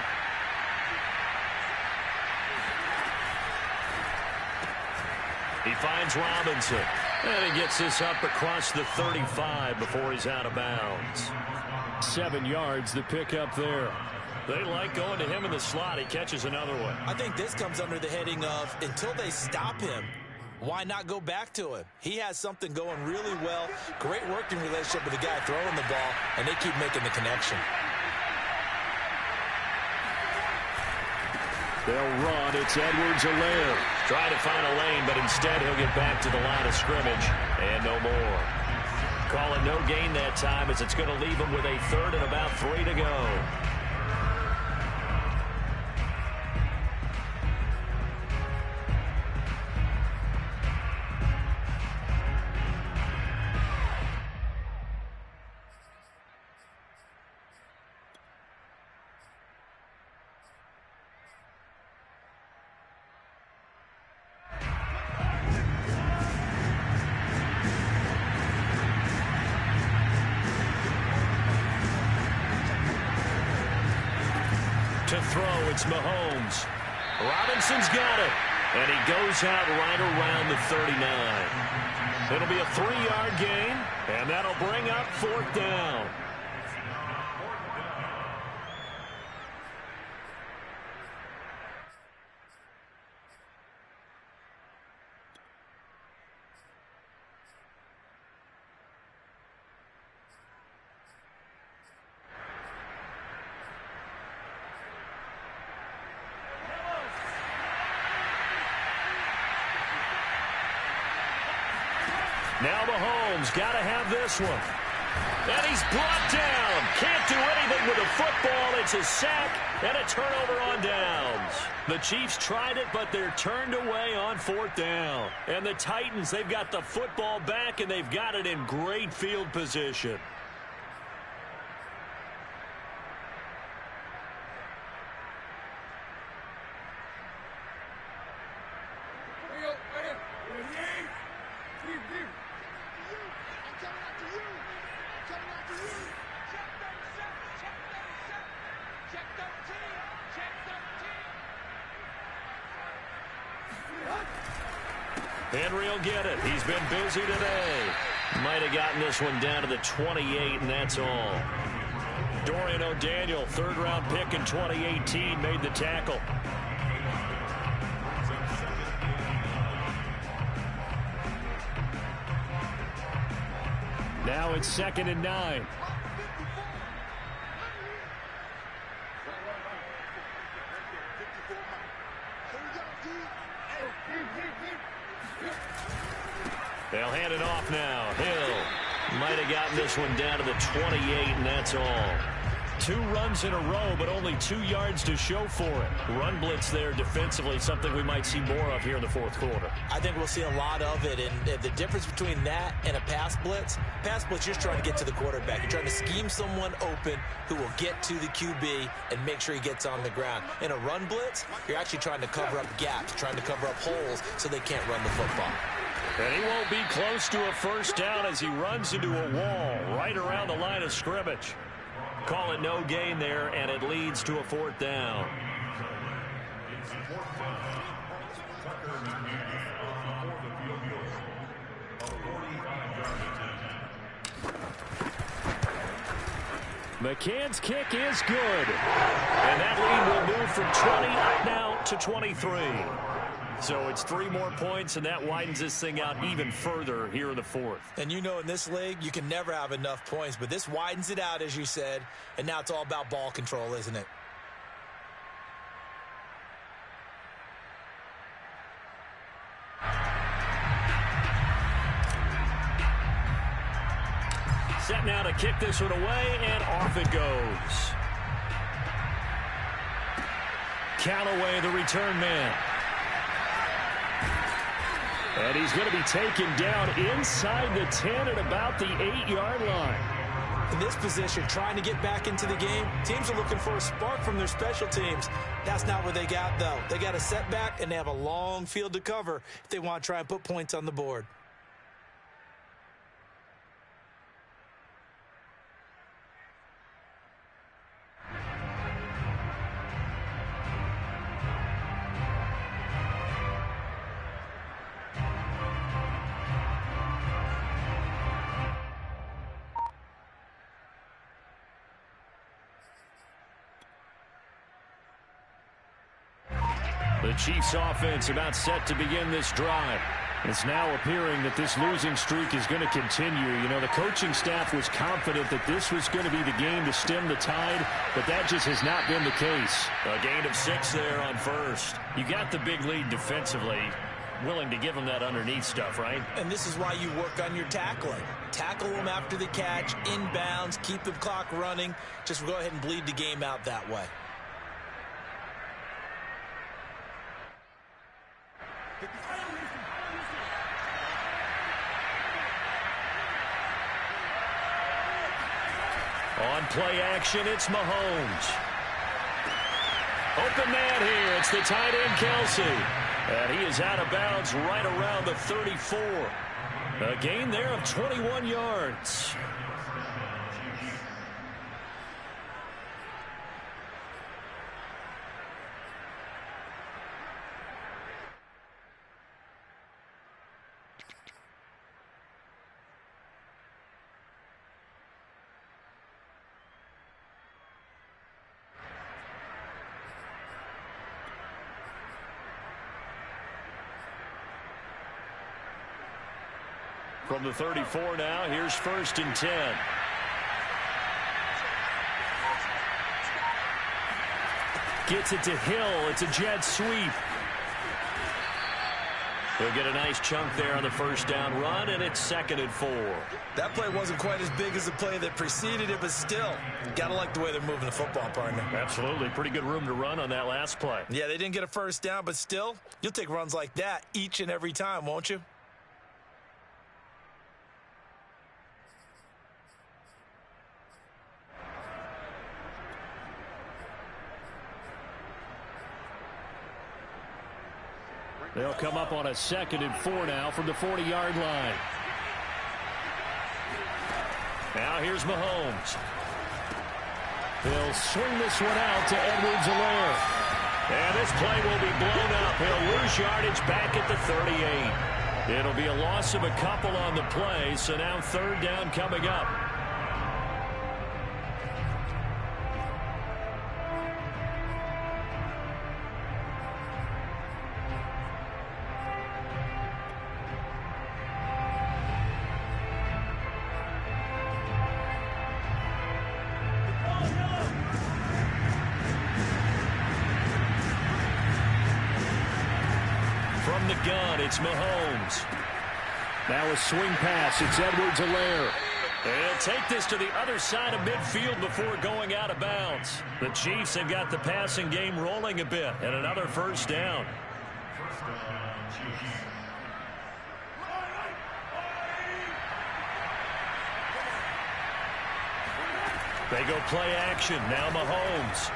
He finds Robinson. And he gets this up across the 35 before he's out of bounds. 7 yards the pickup there. They like going to him in the slot. He catches another one. I think this comes under the heading of until they stop him, why not go back to him? He has something going really well. Great working relationship with the guy throwing the ball, and they keep making the connection. They'll run. It's Edwards-Helaire. Trying to find a lane, but instead he'll get back to the line of scrimmage. And no more. Calling no gain that time as it's going to leave him with a third and about 3 to go. To throw, it's Mahomes. Robinson's got it. And he goes out right around the 39. It'll be a 3-yard gain, and that'll bring up 4th down. Now Mahomes got to have this one. And he's brought down. Can't do anything with the football. It's a sack and a turnover on downs. The Chiefs tried it, but they're turned away on 4th down. And the Titans, they've got the football back, and they've got it in great field position. Henry will get it. He's been busy today. Might have gotten this one down to the 28, and that's all. Dorian O'Daniel, 3rd-round pick in 2018, made the tackle. Now it's 2nd and 9. They'll hand it off now. Hill might have gotten this one down to the 28, and that's all. 2 runs in a row, but only 2 yards to show for it. Run blitz there defensively, something we might see more of here in the 4th quarter. I think we'll see a lot of it, and the difference between that and a pass blitz, you're just trying to get to the quarterback. You're trying to scheme someone open who will get to the QB and make sure he gets on the ground. In a run blitz, you're actually trying to cover up gaps, trying to cover up holes so they can't run the football. And he won't be close to a 1st down as he runs into a wall right around the line of scrimmage. Call it no gain there, and it leads to a 4th down. McCann's kick is good. And that lead will move from 20 up now to 23. So it's 3 more points, and that widens this thing out even further here in the 4th. And you know in this league, you can never have enough points, but this widens it out, as you said, and now it's all about ball control, isn't it? Set now to kick this one away, and off it goes. Callaway, the return man. And he's going to be taken down inside the 10 at about the 8-yard line. In this position, trying to get back into the game, teams are looking for a spark from their special teams. That's not what they got, though. They got a setback, and they have a long field to cover if they want to try and put points on the board. The Chiefs offense about set to begin this drive. It's now appearing that this losing streak is going to continue. You know, the coaching staff was confident that this was going to be the game to stem the tide, but that just has not been the case. A gain of 6 there on first. You got the big lead defensively. Willing to give them that underneath stuff, right? And this is why you work on your tackling. Tackle them after the catch, inbounds, keep the clock running. Just go ahead and bleed the game out that way. On play action, it's Mahomes. Open man here. It's the tight end, Kelce. And he is out of bounds right around the 34. A gain there of 21 yards. From the 34 now, here's 1st and 10. Gets it to Hill. It's a jet sweep. He'll get a nice chunk there on the first down run, and it's 2nd and 4. That play wasn't quite as big as the play that preceded it, but still, gotta like the way they're moving the football, partner. Absolutely. Pretty good room to run on that last play. Yeah, they didn't get a first down, but still, you'll take runs like that each and every time, won't you? They'll come up on a 2nd and 4 now from the 40-yard line. Now here's Mahomes. He'll swing this one out to Edwards-Helaire. And this play will be blown up. He'll lose yardage back at the 38. It'll be a loss of a couple on the play, so now 3rd down coming up. From the gun, it's Mahomes. Now a swing pass. It's Edwards-Helaire. They'll take this to the other side of midfield before going out of bounds. The Chiefs have got the passing game rolling a bit, and another 1st down. They go play action. Now Mahomes.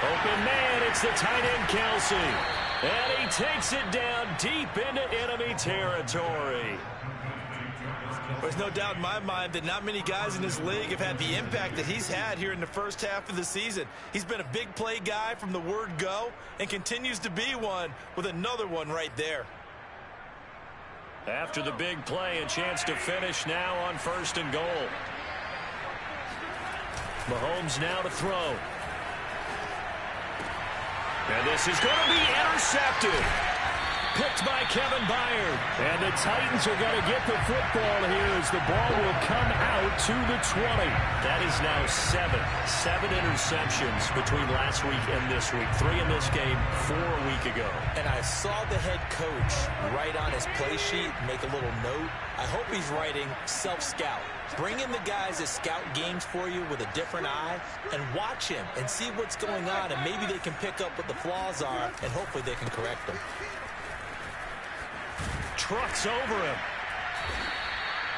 Open man. It's the tight end, Kelce. And he takes it down deep into enemy territory. There's no doubt in my mind that not many guys in this league have had the impact that he's had here in the first half of the season. He's been a big play guy from the word go and continues to be one with another one right there. After the big play, a chance to finish now on 1st and goal. Mahomes now to throw. And this is going to be intercepted. Picked by Kevin Byard. And the Titans are going to get the football here as the ball will come out to the 20. That is now 7 interceptions between last week and this week. 3 in this game, 4 a week ago. And I saw the head coach write on his play sheet, make a little note. I hope he's writing self-scout. Bring in the guys that scout games for you with a different eye and watch him and see what's going on, and maybe they can pick up what the flaws are, and hopefully they can correct them. Trucks over him.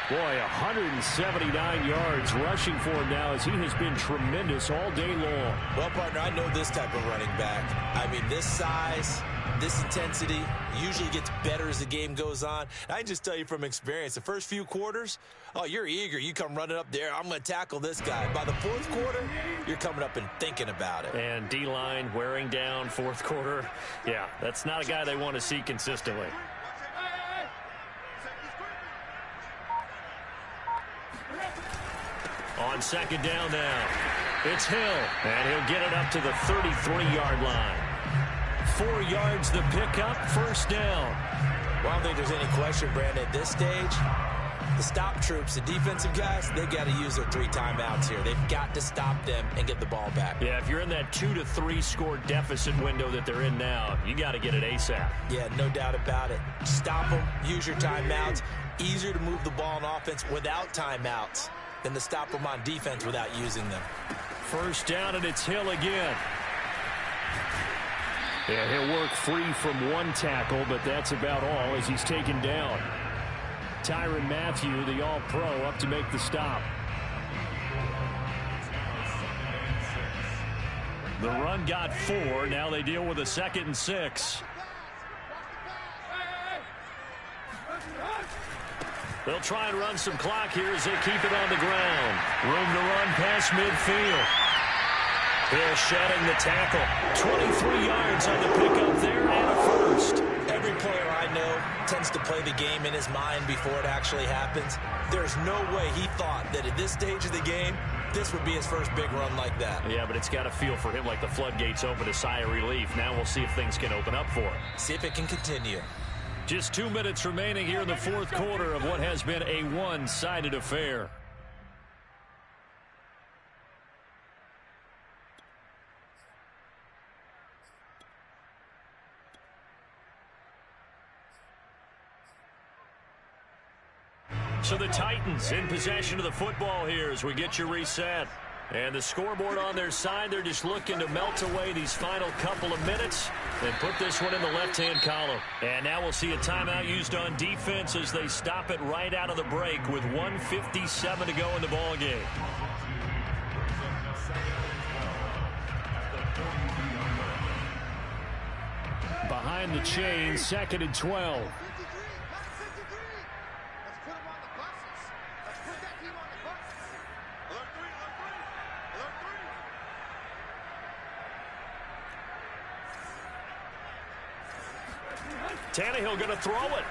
Boy, 179 yards rushing for him now as he has been tremendous all day long. Well, partner, I know this type of running back. I mean, this size, this intensity usually gets better as the game goes on. I can just tell you from experience, the first few quarters, oh, you're eager. You come running up there, I'm going to tackle this guy. By the 4th quarter, you're coming up and thinking about it. And D-line wearing down 4th quarter. Yeah, that's not a guy they want to see consistently. On 2nd down now, it's Hill, and he'll get it up to the 33-yard line. 4 yards the pickup, first down. Well, I don't think there's any question, Brandon, at this stage. The stop troops, the defensive guys, they got to use their 3 timeouts here. They've got to stop them and get the ball back. Yeah, if you're in that 2 to 3 score deficit window that they're in now, you got to get it ASAP. Yeah, no doubt about it. Stop them, use your timeouts. Easier to move the ball on offense without timeouts than to stop them on defense without using them. First down, and it's Hill again. Yeah, he'll work free from 1 tackle, but that's about all as he's taken down. Tyrann Mathieu, the All-Pro, up to make the stop. The run got 4. Now they deal with a 2nd and 6. They'll try and run some clock here as they keep it on the ground. Room to run past midfield. Hill shedding the tackle. 23 yards on the pickup there and a first. Every player I know tends to play the game in his mind before it actually happens. There's no way he thought that at this stage of the game, this would be his first big run like that. Yeah, but it's got to feel for him like the floodgates open, a sigh of relief. Now we'll see if things can open up for him. See if it can continue. Just 2 minutes remaining here in the 4th quarter of what has been a one-sided affair. So the Titans in possession of the football here as we get you reset. And the scoreboard on their side, they're just looking to melt away these final couple of minutes and put this one in the left-hand column. And now we'll see a timeout used on defense as they stop it right out of the break with 1:57 to go in the ball game. Behind the chain, 2nd and 12. Tannehill going to throw it.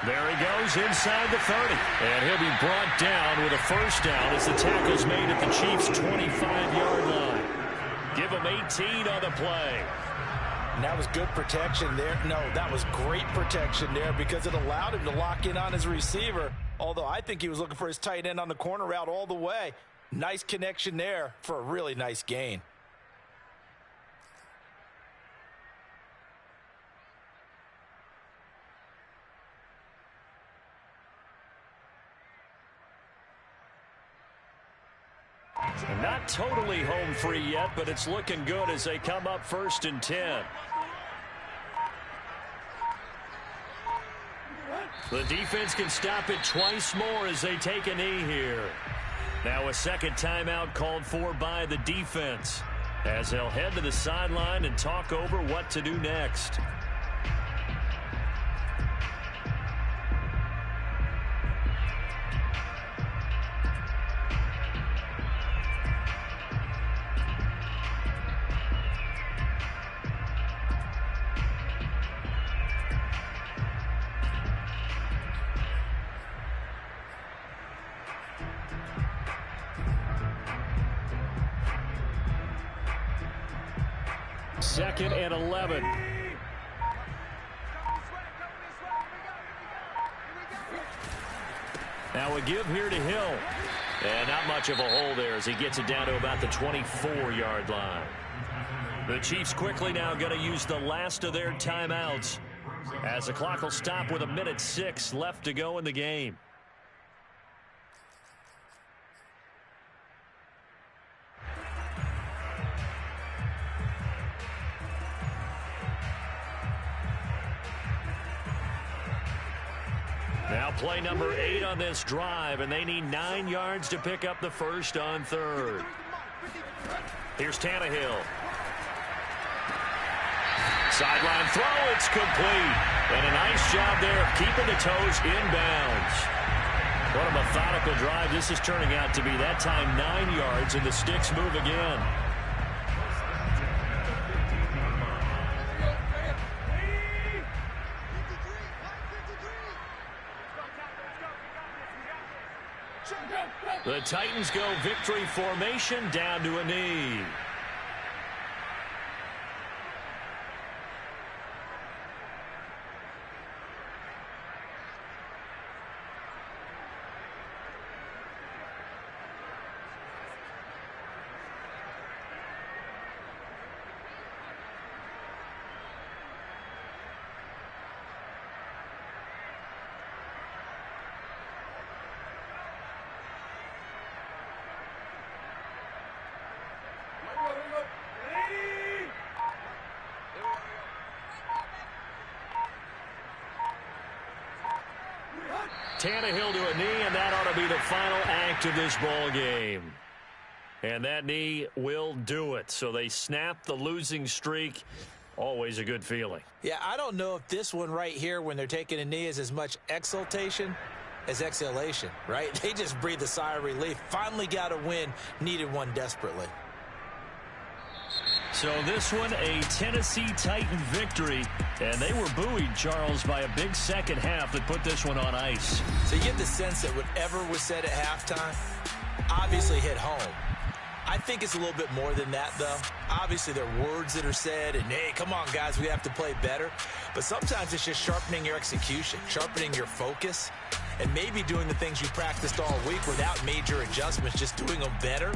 There he goes inside the 30. And he'll be brought down with a first down as the tackle's made at the Chiefs' 25-yard line. Give him 18 on the play. And that was good protection there. No, that was great protection there because it allowed him to lock in on his receiver. Although I think he was looking for his tight end on the corner route all the way. Nice connection there for a really nice gain. And not totally home free yet, but it's looking good as they come up 1st and 10. The defense can stop it twice more as they take a knee here. Now a 2nd timeout called for by the defense as they'll head to the sideline and talk over what to do next. Second and 11. Now a give here to Hill. And not much of a hole there as he gets it down to about the 24-yard line. The Chiefs quickly now going to use the last of their timeouts as the clock will stop with 1:06 left to go in the game. Now play number 8 on this drive, and they need 9 yards to pick up the first on 3rd. Here's Tannehill. Sideline throw, it's complete. And a nice job there of keeping the toes inbounds. What a methodical drive this is turning out to be. That time 9 yards, and the sticks move again. The Titans go victory formation down to a knee. Tannehill to a knee, and that ought to be the final act of this ball game. And that knee will do it. So they snap the losing streak. Always a good feeling. Yeah, I don't know if this one right here when they're taking a knee is as much exultation as exhalation, right? They just breathe a sigh of relief. Finally got a win. Needed one desperately. So this one, a Tennessee Titan victory. And they were buoyed, Charles, by a big second half that put this one on ice. So you get the sense that whatever was said at halftime obviously hit home. I think it's a little bit more than that, though. Obviously, there are words that are said, and, hey, come on, guys, we have to play better. But sometimes it's just sharpening your execution, sharpening your focus, and maybe doing the things you practiced all week without major adjustments, just doing them better,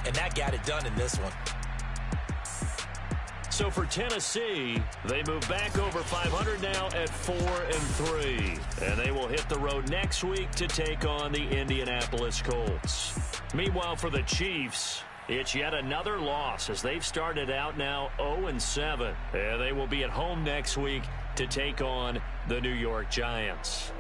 and that got it done in this one. So for Tennessee, they move back over 500 now at 4-3. And they will hit the road next week to take on the Indianapolis Colts. Meanwhile, for the Chiefs, it's yet another loss as they've started out now 0-7. And they will be at home next week to take on the New York Giants.